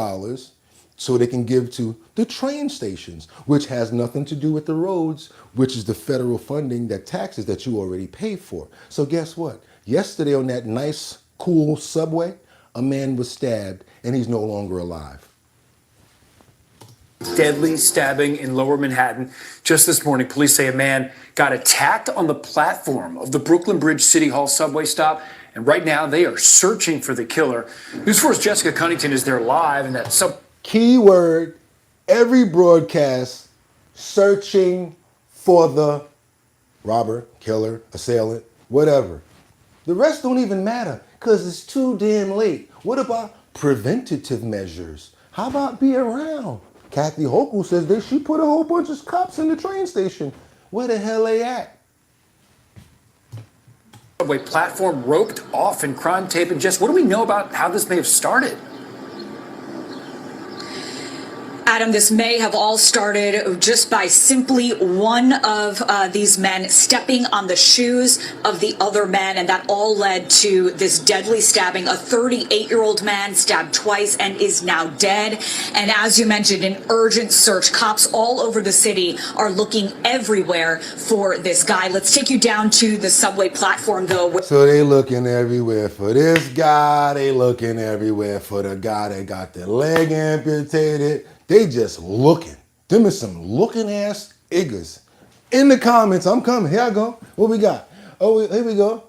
so they can give to the train stations, which has nothing to do with the roads, which is the federal funding, that taxes that you already pay for. So guess what? Yesterday on that nice, cool subway, a man was stabbed and he's no longer alive. Deadly stabbing in Lower Manhattan. Just this morning, police say a man got attacked on the platform of the Brooklyn Bridge City Hall subway stop. And right now, they are searching for the killer. News 4's Jessica Cunnington is there live, and that Key word, every broadcast, searching for the robber, killer, assailant, whatever. The rest don't even matter because it's too damn late. What about preventative measures? How about be around? Kathy Hochul says she put a whole bunch of cops in the train station. Where the hell they at? Subway platform roped off in crime tape. And Jess, what do we know about how this may have started? Adam, this may have all started just by simply one of these men stepping on the shoes of the other men, and that all led to this deadly stabbing. A 38-year-old man stabbed twice and is now dead. And as you mentioned, an urgent search. Cops all over the city are looking everywhere for this guy. Let's take you down to the subway platform, though. So they looking everywhere for this guy. They looking everywhere for the guy that got their leg amputated. They just looking. Them is some looking ass iggers. In the comments, I'm coming. Here I go. What we got? Oh, here we go.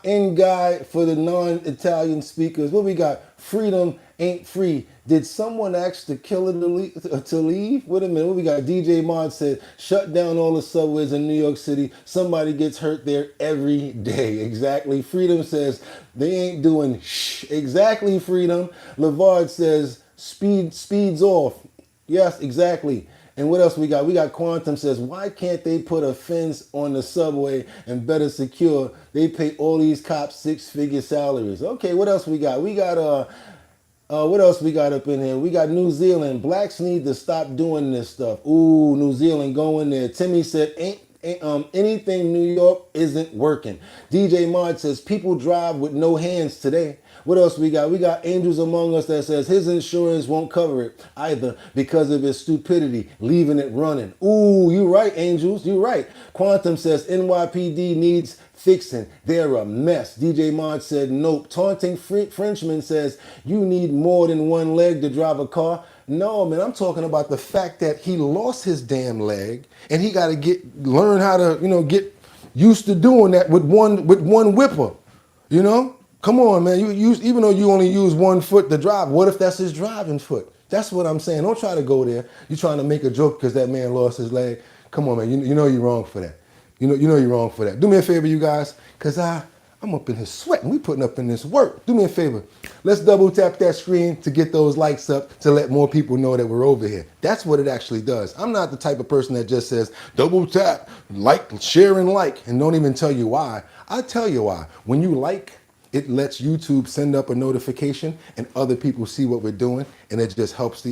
End guide for the non-Italian speakers. What we got? Freedom ain't free. Did someone ask the killer to leave? Wait a minute. What we got? DJ Mod said, shut down all the subways in New York City. Somebody gets hurt there every day. Exactly. Freedom says, they ain't doing shh. Exactly, Freedom. Lavard says, speeds off. Yes, exactly. And what else we got? We got Quantum says, why can't they put a fence on the subway and better secure? They pay all these cops 6-figure salaries. Okay, what else we got? We got what else we got up in here? We got New Zealand. Blacks need to stop doing this stuff. Ooh, New Zealand going there. Timmy said, anything New York isn't working. DJ Mod says, people drive with no hands today. What else we got? We got Angels Among Us that says his insurance won't cover it either because of his stupidity, leaving it running. Ooh, you right, Angels. You right. Quantum says NYPD needs fixing. They're a mess. DJ Mod said nope. Taunting Frenchman says you need more than one leg to drive a car. No, man, I'm talking about the fact that he lost his damn leg and he got to learn how to, get used to doing that with one whipper, Come on, man. Even though you only use one foot to drive, what if that's his driving foot? That's what I'm saying. Don't try to go there. You're trying to make a joke because that man lost his leg. Come on, man. You know you're wrong for that. You know you're wrong for that. Do me a favor, you guys, because I'm up in here sweating. We putting up in this work. Do me a favor. Let's double tap that screen to get those likes up to let more people know that we're over here. That's what it actually does. I'm not the type of person that just says double tap, like, share, and like, and don't even tell you why. I'll tell you why. When you like, it lets YouTube send up a notification and other people see what we're doing, and it just helps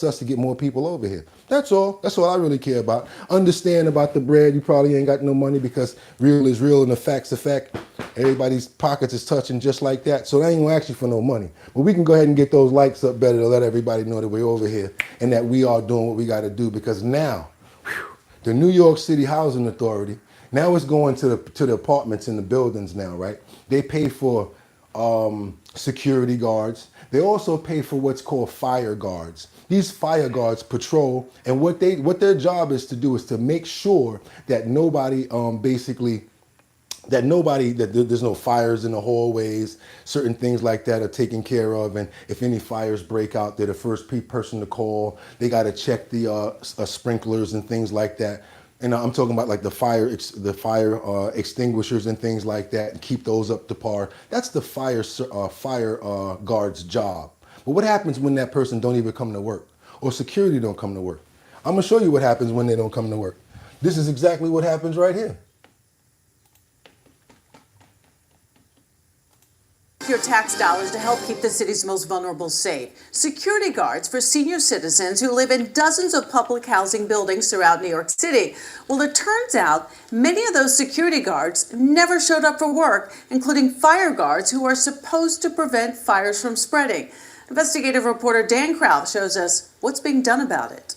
us to get more people over here. That's all. That's all I really care about. Understand about the bread. You probably ain't got no money because real is real and the fact's a fact. Everybody's pockets is touching just like that. So they ain't gonna ask you for no money. But we can go ahead and get those likes up better to let everybody know that we're over here and that we are doing what we gotta do, because now, the New York City Housing Authority, now it's going to the apartments and the buildings now, right? They pay for security guards. They also pay for what's called fire guards. These fire guards patrol, and what their job is to do is to make sure that there's no fires in the hallways, certain things like that are taken care of, and if any fires break out, they're the first person to call. They got to check the sprinklers and things like that. And I'm talking about like the fire extinguishers and things like that, and keep those up to par. That's the fire guard's job. But what happens when that person don't even come to work, or security don't come to work? I'm gonna show you what happens when they don't come to work. This is exactly what happens right here. Your tax dollars to help keep the city's most vulnerable safe. Security guards for senior citizens who live in dozens of public housing buildings throughout New York City. Well, it turns out many of those security guards never showed up for work, including fire guards who are supposed to prevent fires from spreading. Investigative reporter Dan Kraus shows us what's being done about it.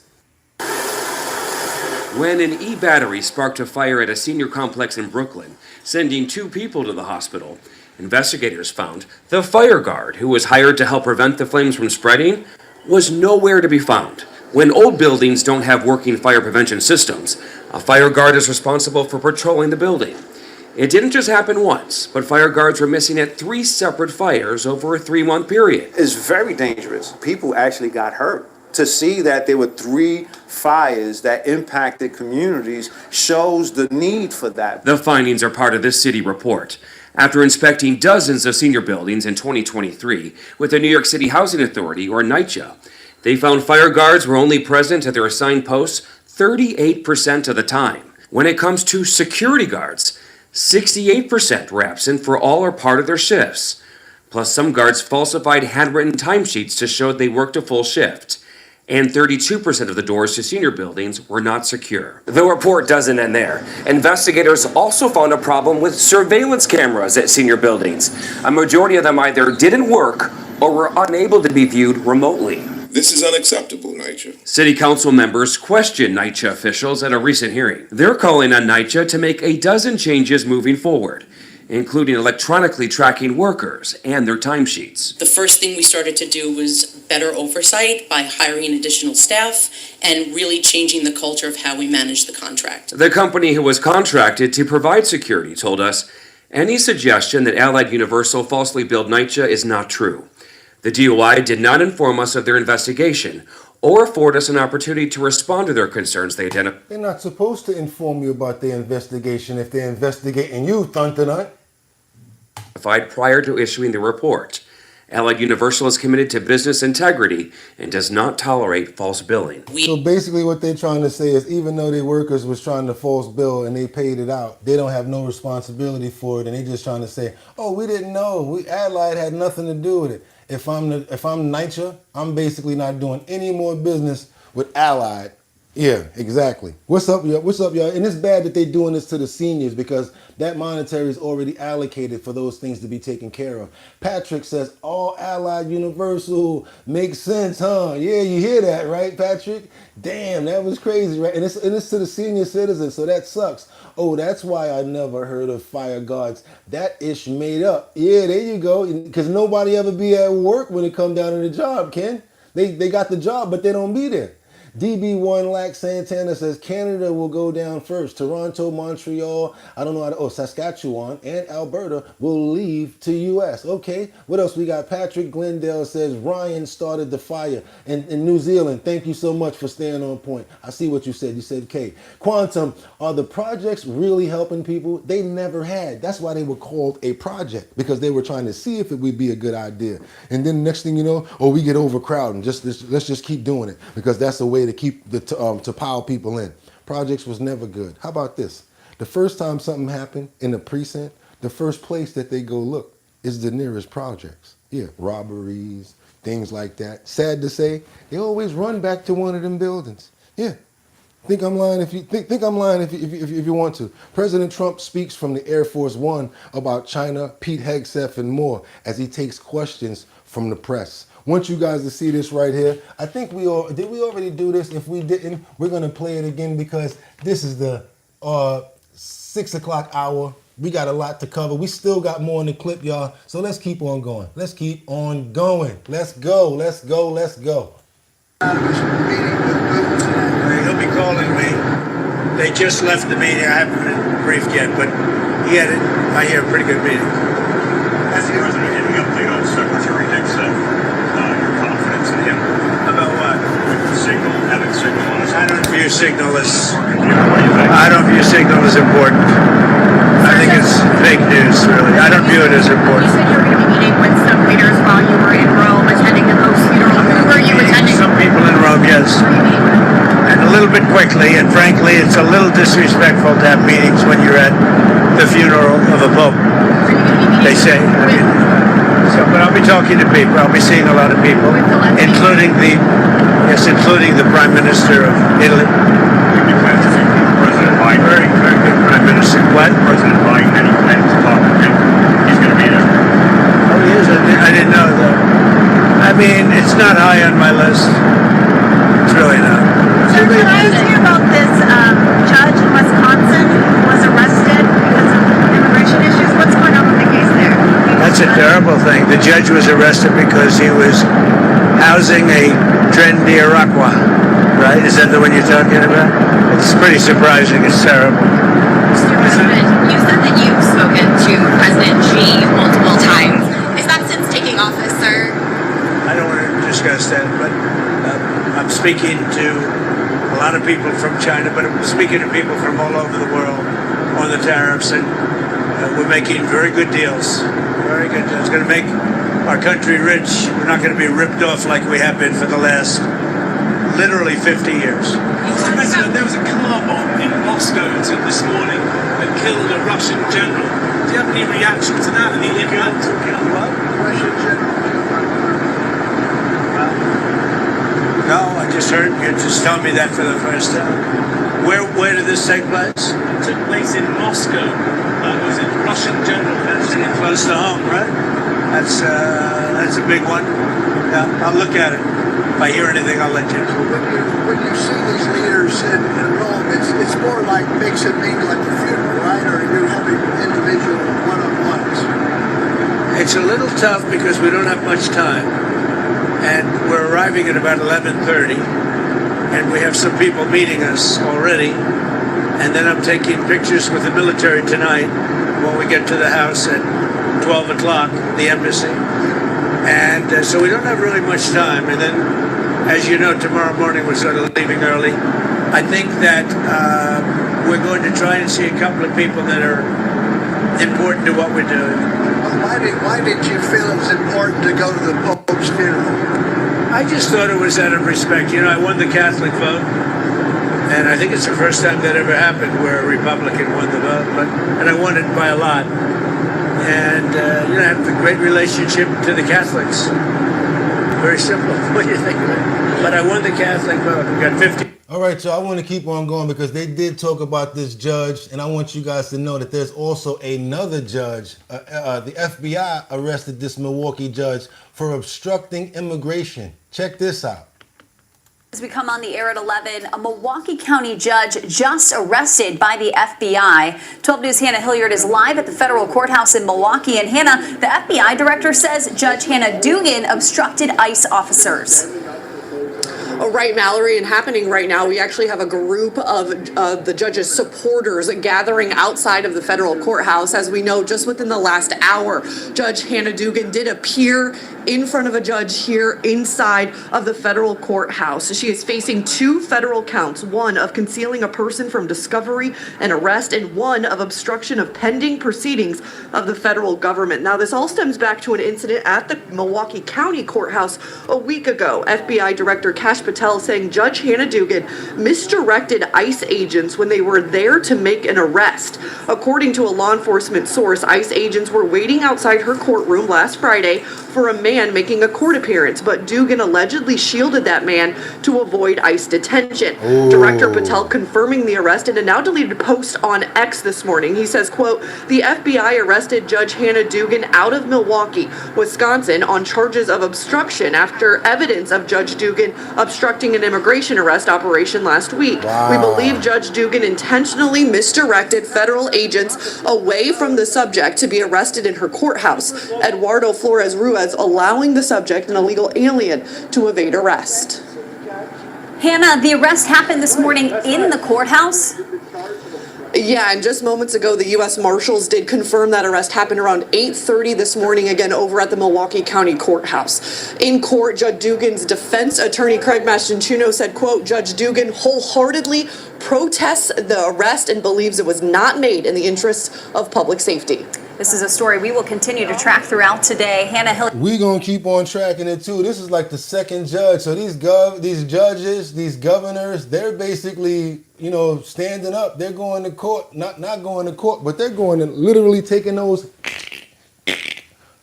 When an e-battery sparked a fire at a senior complex in Brooklyn, sending 2 people to the hospital, investigators found the fire guard, who was hired to help prevent the flames from spreading, was nowhere to be found. When old buildings don't have working fire prevention systems, a fire guard is responsible for patrolling the building. It didn't just happen once, but fire guards were missing at 3 separate fires over a 3-month period. It's very dangerous. People actually got hurt. To see that there were 3 fires that impacted communities shows the need for that. The findings are part of this city report. After inspecting dozens of senior buildings in 2023 with the New York City Housing Authority, or NYCHA, They found fire guards were only present at their assigned posts 38% of the time. When it comes to security guards, 68% were absent for all or part of their shifts. Plus, some guards falsified handwritten timesheets to show they worked a full shift. And 32% of the doors to senior buildings were not secure. The report doesn't end there. Investigators also found a problem with surveillance cameras at senior buildings. A majority of them either didn't work or were unable to be viewed remotely. This is unacceptable, NYCHA. City council members questioned NYCHA officials at a recent hearing. They're calling on NYCHA to make a dozen changes moving forward, including electronically tracking workers and their timesheets. The first thing we started to do was better oversight by hiring additional staff and really changing the culture of how we manage the contract. The company who was contracted to provide security told us any suggestion that Allied Universal falsely billed NYCHA is not true. The DOI did not inform us of their investigation or afford us an opportunity to respond to their concerns they identified. They're not supposed to inform you about their investigation if they're investigating you, Thuntanut. Prior to issuing the report. Allied Universal is committed to business integrity and does not tolerate false billing. So basically what they're trying to say is even though their workers was trying to false bill and they paid it out, they don't have no responsibility for it, and they're just trying to say, oh, we didn't know. Allied had nothing to do with it. If I'm NYCHA, I'm basically not doing any more business with Allied. Yeah, exactly. What's up, y'all? What's up, y'all? And it's bad that they're doing this to the seniors because that monetary is already allocated for those things to be taken care of. Patrick says, all Allied Universal makes sense, huh? Yeah, you hear that, right, Patrick? Damn, that was crazy, right? And it's to the senior citizens, so that sucks. Oh, that's why I never heard of fire guards. That ish made up. Yeah, there you go. Because nobody ever be at work when it come down to the job, Ken. They got the job, but they don't be there. DB1 Lack Santana says Canada will go down first. Toronto, Montreal, Saskatchewan and Alberta will leave to U.S. Okay, what else we got? Patrick Glendale says Ryan started the fire in New Zealand. Thank you so much for staying on point. I see what you said. You said K. Quantum, are the projects really helping people? They never had. That's why they were called a project, because they were trying to see if it would be a good idea. And then next thing you know, we get overcrowded. Let's just keep doing it because that's the way to keep to pile people in. Projects was never good. How about this? The first time something happened in a precinct, the first place that they go look is the nearest projects. Yeah, robberies, things like that. Sad to say, they always run back to one of them buildings. Yeah. Think I'm lying if you think I'm lying if you want to. President Trump speaks from the Air Force One about China, Pete Hegseth, and more as he takes questions from the press. Want you guys to see this right here. I think did we already do this? If we didn't, we're gonna play it again because this is the 6 o'clock hour. We got a lot to cover. We still got more in the clip, y'all. So let's keep on going. Let's keep on going. Let's go. Let's go. Let's go. He'll be calling me. They just left the meeting. I haven't been briefed yet, but he had, I hear, a pretty good meeting. Has the president any update on Secretary Hegseth? Your confidence in him? About what? Having signal on his. I don't view signal as important. I think it's fake news, really. I don't view it as important. You said you were going to be meeting with some leaders while you were in Rome attending the Pope's funeral. Who were you attending? Some people in Rome, yes. And a little bit quickly, and frankly, it's a little disrespectful to have meetings when you're at the funeral of a pope. They say. But I'll be talking to people. I'll be seeing a lot of people, including the Prime Minister of Italy. President Biden. Very, very good Prime Minister. What? President Biden, any plans to talk with him? He's going to be there. Oh, he is? I didn't know that. I mean, it's not high on my list. It's really not. So can I ask you about this judge in Wisconsin who was arrested because of immigration issues? What's going on with the case there? That's a terrible thing. The judge was arrested because he was housing a trendy Iroquois, right? Is that the one you're talking about? It's pretty surprising. It's terrible. Mr. President, you said that you've spoken to President Xi multiple times. Is that since taking office, sir? I don't want to discuss that, but I'm speaking to a lot of people from China, but I'm speaking to people from all over the world on the tariffs, and we're making very good deals. Very good deals. It's going to make our country rich. We're not going to be ripped off like we have been for the last literally 50 years. Mr. President, there was a car bomb in Moscow this morning that killed a Russian general. Do you have any reaction to that? Any impact? Russian general. No, I just heard you just tell me that for the first time. Where did this take place? It took place in Moscow. It was a Russian general. That's close to home, right? That's a big one. Yeah, I'll look at it. If I hear anything, I'll let you know. When you see these leaders in Rome, it's more like makes it mean like a funeral, right? Or you're having individual one-on-ones. It's a little tough because we don't have much time. And we're arriving at about 11:30. And we have some people meeting us already. And then I'm taking pictures with the military tonight when we get to the house at 12 o'clock, the embassy. And so we don't have really much time. And then, as you know, tomorrow morning we're sort of leaving early. I think that we're going to try and see a couple of people that are important to what we're doing. Why did you feel it was important to go to the Pope's funeral? I just thought it was out of respect. You know, I won the Catholic vote. And I think it's the first time that ever happened where a Republican won the vote. And I won it by a lot. And, I have a great relationship to the Catholics. Very simple. What do you think of it? But I won the Catholic vote. We got 50. All right, so I want to keep on going because they did talk about this judge, and I want you guys to know that there's also another judge. The FBI arrested this Milwaukee judge for obstructing immigration. Check this out. As we come on the air at 11, a Milwaukee County judge just arrested by the FBI. 12 News' Hannah Hilliard is live at the federal courthouse in Milwaukee. And Hannah, the FBI director says Judge Hannah Dugan obstructed ICE officers. Oh, right, Mallory, and happening right now, we actually have a group of the judge's supporters gathering outside of the federal courthouse. As we know, just within the last hour, Judge Hannah Dugan did appear in front of a judge here inside of the federal courthouse. She is facing 2 federal counts, one of concealing a person from discovery and arrest, and one of obstruction of pending proceedings of the federal government. Now, this all stems back to an incident at the Milwaukee County Courthouse a week ago. FBI Director Kash Patel saying Judge Hannah Dugan misdirected ICE agents when they were there to make an arrest. According to a law enforcement source, ICE agents were waiting outside her courtroom last Friday for a man making a court appearance, but Dugan allegedly shielded that man to avoid ICE detention. Ooh. Director Patel confirming the arrest in a now deleted post on X this morning. He says, quote, the FBI arrested Judge Hannah Dugan out of Milwaukee, Wisconsin on charges of obstruction after evidence of Judge Dugan obstructing an immigration arrest operation last week. Wow. We believe Judge Dugan intentionally misdirected federal agents away from the subject to be arrested in her courthouse. Eduardo Flores Ruiz allowing the subject, an illegal alien, to evade arrest. Hannah, the arrest happened this morning in the courthouse? Yeah, and just moments ago, the U.S. Marshals did confirm that arrest happened around 8:30 this morning, again over at the Milwaukee County Courthouse. In court, Judge Dugan's defense attorney, Craig Mastantuono, said, quote, Judge Dugan wholeheartedly protests the arrest and believes it was not made in the interests of public safety. This is a story we will continue to track throughout today. Hannah Hill. We're going to keep on tracking it too. This is like the second judge. So these judges, these governors, they're basically, standing up. They're going to court, not going to court, but they're going to literally taking those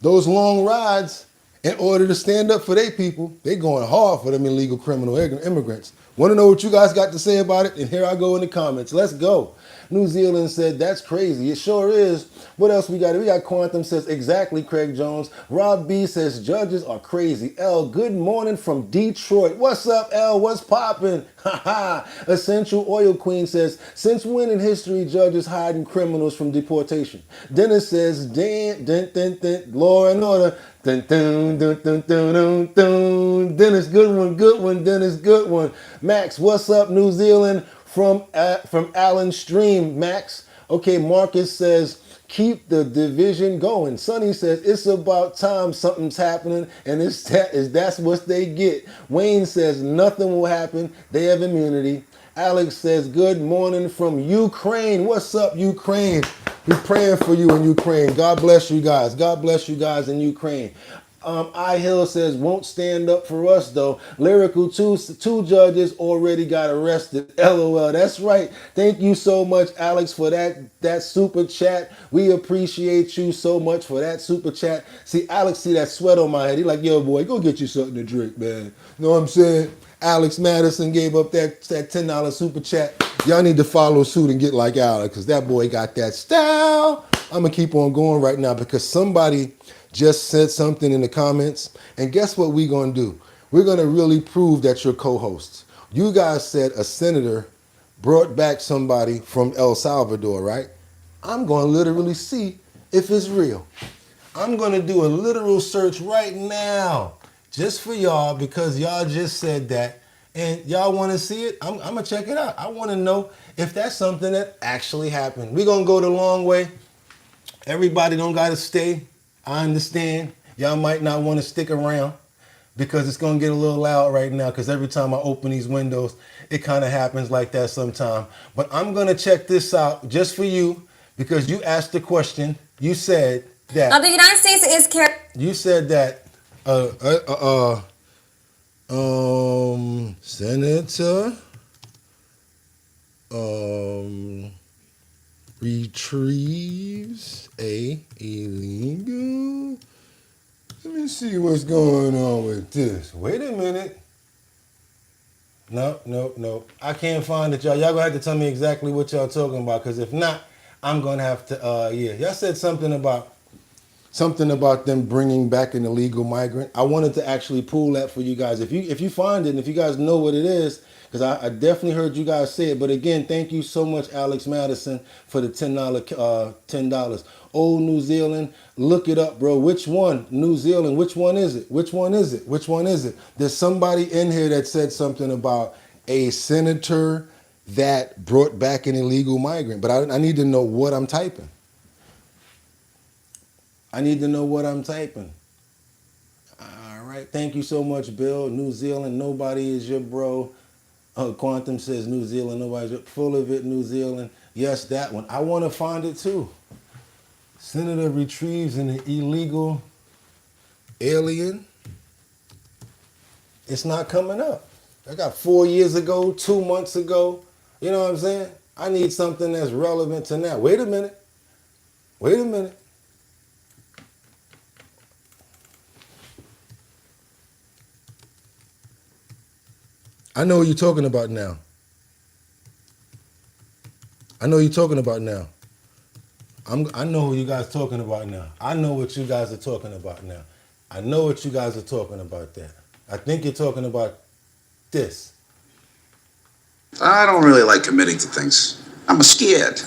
long rides in order to stand up for their people. They're going hard for them illegal criminal immigrants. Want to know what you guys got to say about it? And here I go in the comments. Let's go. New Zealand said, that's crazy. It sure is. What else we got? We got Quantum says, exactly, Craig Jones. Rob B says, judges are crazy. L, good morning from Detroit. What's up, L? What's poppin'? Haha. Essential Oil Queen says, since when in history judges hiding criminals from deportation? Dennis says, law and order. Dun, dun, dun, dun, dun, dun, dun. Dennis, good one, Dennis, good one. Max, what's up, New Zealand? From Allen Stream, Max. Okay, Marcus says, keep the division going. Sonny says, it's about time something's happening, and that's what they get. Wayne says, nothing will happen. They have immunity. Alex says, good morning from Ukraine. What's up, Ukraine? We're praying for you in Ukraine. God bless you guys. God bless you guys in Ukraine. I Hill says, won't stand up for us though. Lyrical, two judges already got arrested. LOL. That's right. Thank you so much, Alex, for that super chat. We appreciate you so much for that super chat. See, Alex, see that sweat on my head. He like, yo, boy, go get you something to drink, man. Know what I'm saying? Alex Madison gave up that $10 super chat. Y'all need to follow suit and get like Alex, because that boy got that style. I'm going to keep on going right now because somebody just said something in the comments. And guess what we're going to do? We're going to really prove that you're co-hosts. You guys said a senator brought back somebody from El Salvador, right? I'm going to literally see if it's real. I'm going to do a literal search right now just for y'all because y'all just said that. And y'all want to see it? I'm going to check it out. I want to know if that's something that actually happened. We're going to go the long way. Everybody don't got to stay. I understand. Y'all might not want to stick around because it's going to get a little loud right now because every time I open these windows, it kind of happens like that sometime. But I'm going to check this out just for you because you asked the question. You said that. The United States is You said that Senator retrieves a illegal. Let me see what's going on with this. Wait a minute. No. I can't find it, y'all. Y'all gonna have to tell me exactly what y'all talking about, because if not, I'm gonna have to. Y'all said something about them bringing back an illegal migrant. I wanted to actually pull that for you guys. If you find it, and if you guys know what it is, because I definitely heard you guys say it. But again, thank you so much, Alex Madison, for the $10. Old New Zealand, look it up, bro. Which one? New Zealand. Which one is it? Which one is it? Which one is it? There's somebody in here that said something about a senator that brought back an illegal migrant. But I need to know what I'm typing. I need to know what I'm typing. All right. Thank you so much, Bill. New Zealand, nobody is your bro. Quantum says New Zealand, nobody's full of it, New Zealand. Yes, that one. I want to find it too. Senator retrieves an illegal alien. It's not coming up. I got 4 years ago, 2 months ago. You know what I'm saying? I need something that's relevant to now. Wait a minute. I know what you're talking about now. I know who you guys are talking about now. I know what you guys are talking about now. I know what you guys are talking about there. I think you're talking about this. I don't really like committing to things. I'm scared.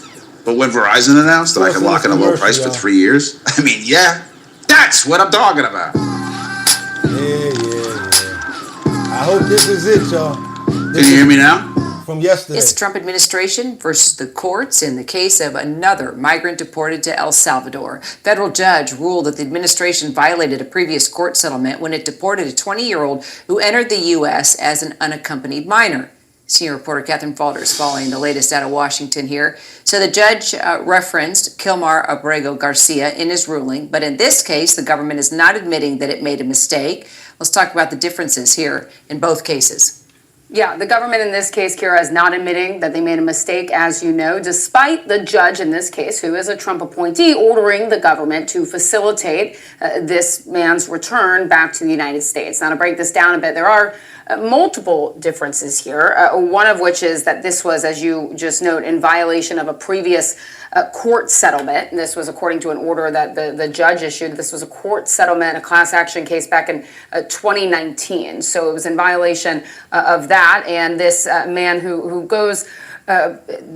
But when Verizon announced that I could lock in a low price for 3 years, I mean, yeah, that's what I'm talking about. Yeah. I hope this is it, y'all. Can you hear me now? From yesterday. It's Trump administration versus the courts in the case of another migrant deported to El Salvador. Federal judge ruled that the administration violated a previous court settlement when it deported a 20-year-old who entered the U.S. as an unaccompanied minor. Senior reporter Catherine Falter is following the latest out of Washington here. So the judge referenced Kilmar Abrego Garcia in his ruling, but in this case, the government is not admitting that it made a mistake. Let's talk about the differences here in both cases. Yeah, the government in this case, Kira, is not admitting that they made a mistake, as you know, despite the judge in this case, who is a Trump appointee, ordering the government to facilitate this man's return back to the United States. Now, to break this down a bit, there are multiple differences here, one of which is that this was, as you just note, in violation of a previous court settlement. And this was according to an order that the judge issued. This was a court settlement, a class action case back in 2019. So it was in violation of that. And this man who goes,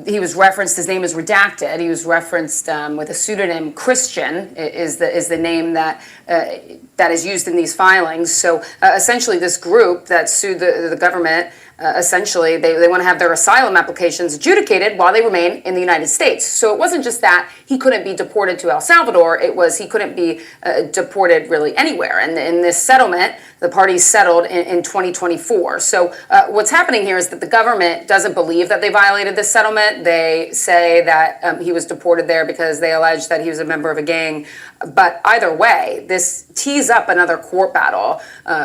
he was referenced, his name is redacted. He was referenced with a pseudonym Christian is the name that is used in these filings. So essentially this group that sued the government essentially they want to have their asylum applications adjudicated while they remain in the United States. So it wasn't just that he couldn't be deported to El Salvador, it was he couldn't be deported really anywhere. And in this settlement, the parties settled in 2024. So what's happening here is that the government doesn't believe that they violated this settlement. They say that he was deported there because they allege that he was a member of a gang. But either way, this tees up another court battle,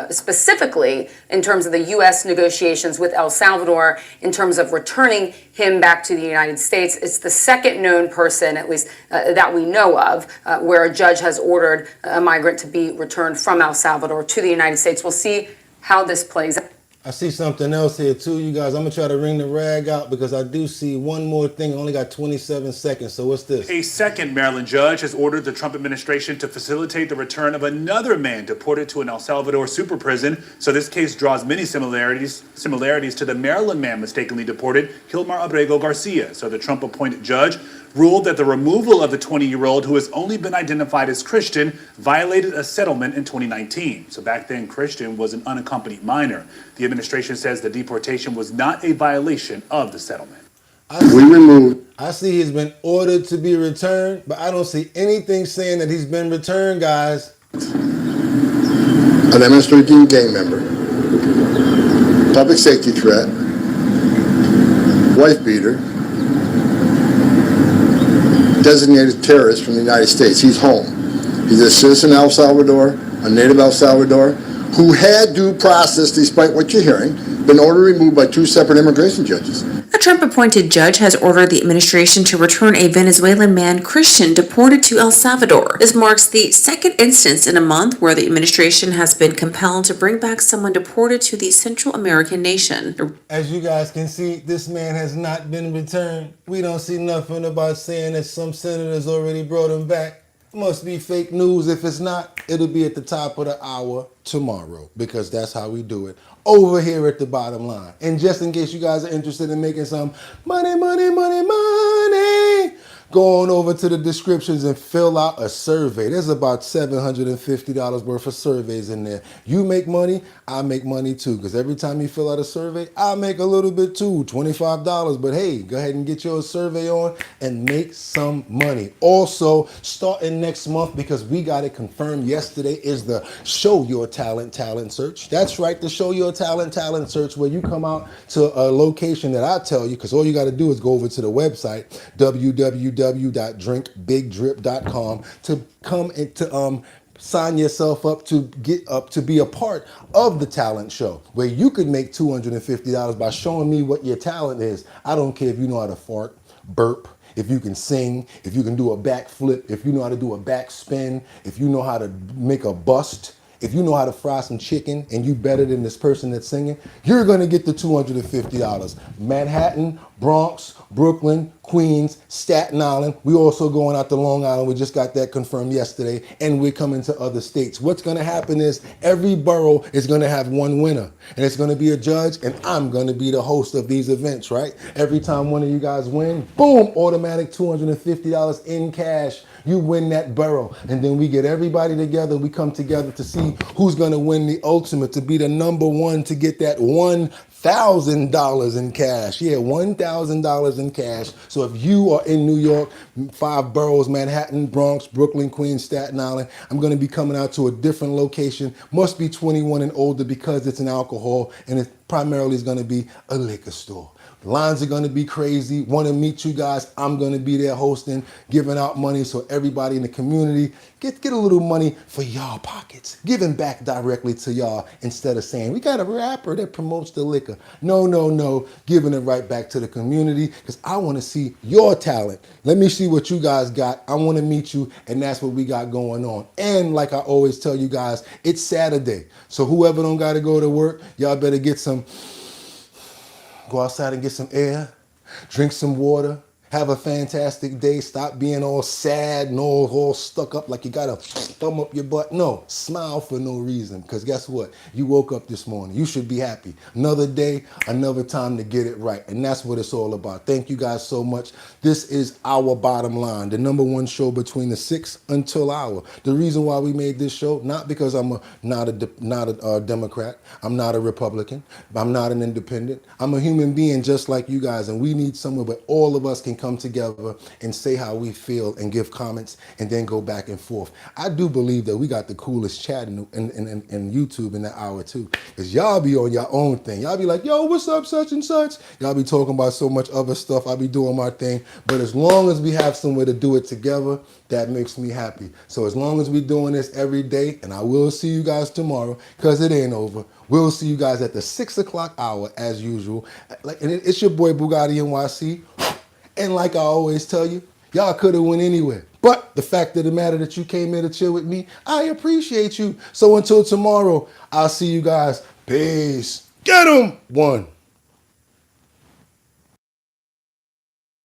specifically in terms of the U.S. negotiations with El Salvador, in terms of returning him back to the United States. It's the second known person, at least that we know of, where a judge has ordered a migrant to be returned from El Salvador to the United States. We'll see how this plays out. I see something else here too, you guys. I'm gonna try to wring the rag out because I do see one more thing. I only got 27 seconds, so what's this? A second Maryland judge has ordered the Trump administration to facilitate the return of another man deported to an El Salvador super prison. So this case draws many similarities to the Maryland man mistakenly deported, Gilbert Arenas Garcia. So the Trump-appointed judge ruled that the removal of the 20-year-old, who has only been identified as Christian, violated a settlement in 2019. So back then, Christian was an unaccompanied minor. The administration says the deportation was not a violation of the settlement. I see he's been ordered to be returned, but I don't see anything saying that he's been returned, guys. An demonstrating gang member, public safety threat, wife beater, designated terrorist from the United States. He's home. He's a citizen of El Salvador, a native El Salvador, who had due process, despite what you're hearing, been ordered removed by two separate immigration judges. A Trump-appointed judge has ordered the administration to return a Venezuelan man, Christian, deported to El Salvador. This marks the second instance in a month where the administration has been compelled to bring back someone deported to the Central American nation. As you guys can see, this man has not been returned. We don't see nothing about saying that some senators already brought him back. Must be fake news. If it's not, it'll be at the top of the hour tomorrow, because that's how we do it over here at the Bottom Line. And just in case you guys are interested in making some money, go on over to the descriptions and fill out a survey. There's about $750 worth of surveys in there. You make money, I make money too, because every time you fill out a survey, I make a little bit too, $25. But hey, go ahead and get your survey on and make some money. Also, starting next month, because we got it confirmed yesterday, is the Show Your Talent search. That's right, the Show Your Talent search, where you come out to a location that I tell you, because all you got to do is go over to the website, www.drinkbigdrip.com, to come and to sign yourself up to get up to be a part of the talent show, where you could make $250 by showing me what your talent is. I don't care if you know how to fart, burp, if you can sing, if you can do a backflip, if you know how to do a back spin, if you know how to make a bust, if you know how to fry some chicken and you better than this person that's singing, you're gonna get the $250. Manhattan, Bronx, Brooklyn, Queens, Staten Island. We also going out to Long Island. We just got that confirmed yesterday, and we're coming to other states. What's gonna happen is every borough is gonna have one winner, and it's gonna be a judge, and I'm gonna be the host of these events, right? Every time one of you guys win, boom, automatic $250 in cash. You win that borough, and then we get everybody together. We come together to see who's gonna win the ultimate, to be the number one, to get that $1,000 in cash. Yeah, $1,000 in cash. So if you are in New York, 5 boroughs, Manhattan, Bronx, Brooklyn, Queens, Staten Island, I'm gonna be coming out to a different location. Must be 21 and older, because it's an alcohol, and it primarily is gonna be a liquor store. Lines are gonna be crazy. Want to meet you guys? I'm gonna be there hosting, giving out money, so everybody in the community get a little money for y'all pockets, giving back directly to y'all, instead of saying we got a rapper that promotes the liquor. No, giving it right back to the community, because I want to see your talent. Let me see what you guys got. I want to meet you, and that's what we got going on. And like I always tell you guys, it's Saturday, so whoever don't got to go to work, y'all better go outside and get some air, drink some water, Have a fantastic day. Stop being all sad and all stuck up like you got a thumb up your butt. No, smile for no reason. Because guess what? You woke up this morning. You should be happy. Another day, another time to get it right. And that's what it's all about. Thank you guys so much. This is Our Bottom Line, the #1 show between the 6 until hour. The reason why we made this show, not because I'm not a Democrat. I'm not a Republican. I'm not an independent. I'm a human being just like you guys. And we need somewhere where all of us can come together and say how we feel and give comments and then go back and forth. I do believe that we got the coolest chat in YouTube in that hour too. Because y'all be on your own thing. Y'all be like, yo, what's up, such and such? Y'all be talking about so much other stuff. I be doing my thing. But as long as we have somewhere to do it together, that makes me happy. So as long as we're doing this every day, and I will see you guys tomorrow, because it ain't over. We'll see you guys at the 6 o'clock hour as usual. And it's your boy BOOGOTTINYC. And like I always tell you, y'all could have went anywhere. But the fact of the matter that you came here to chill with me, I appreciate you. So until tomorrow, I'll see you guys. Peace. Get 'em. 1.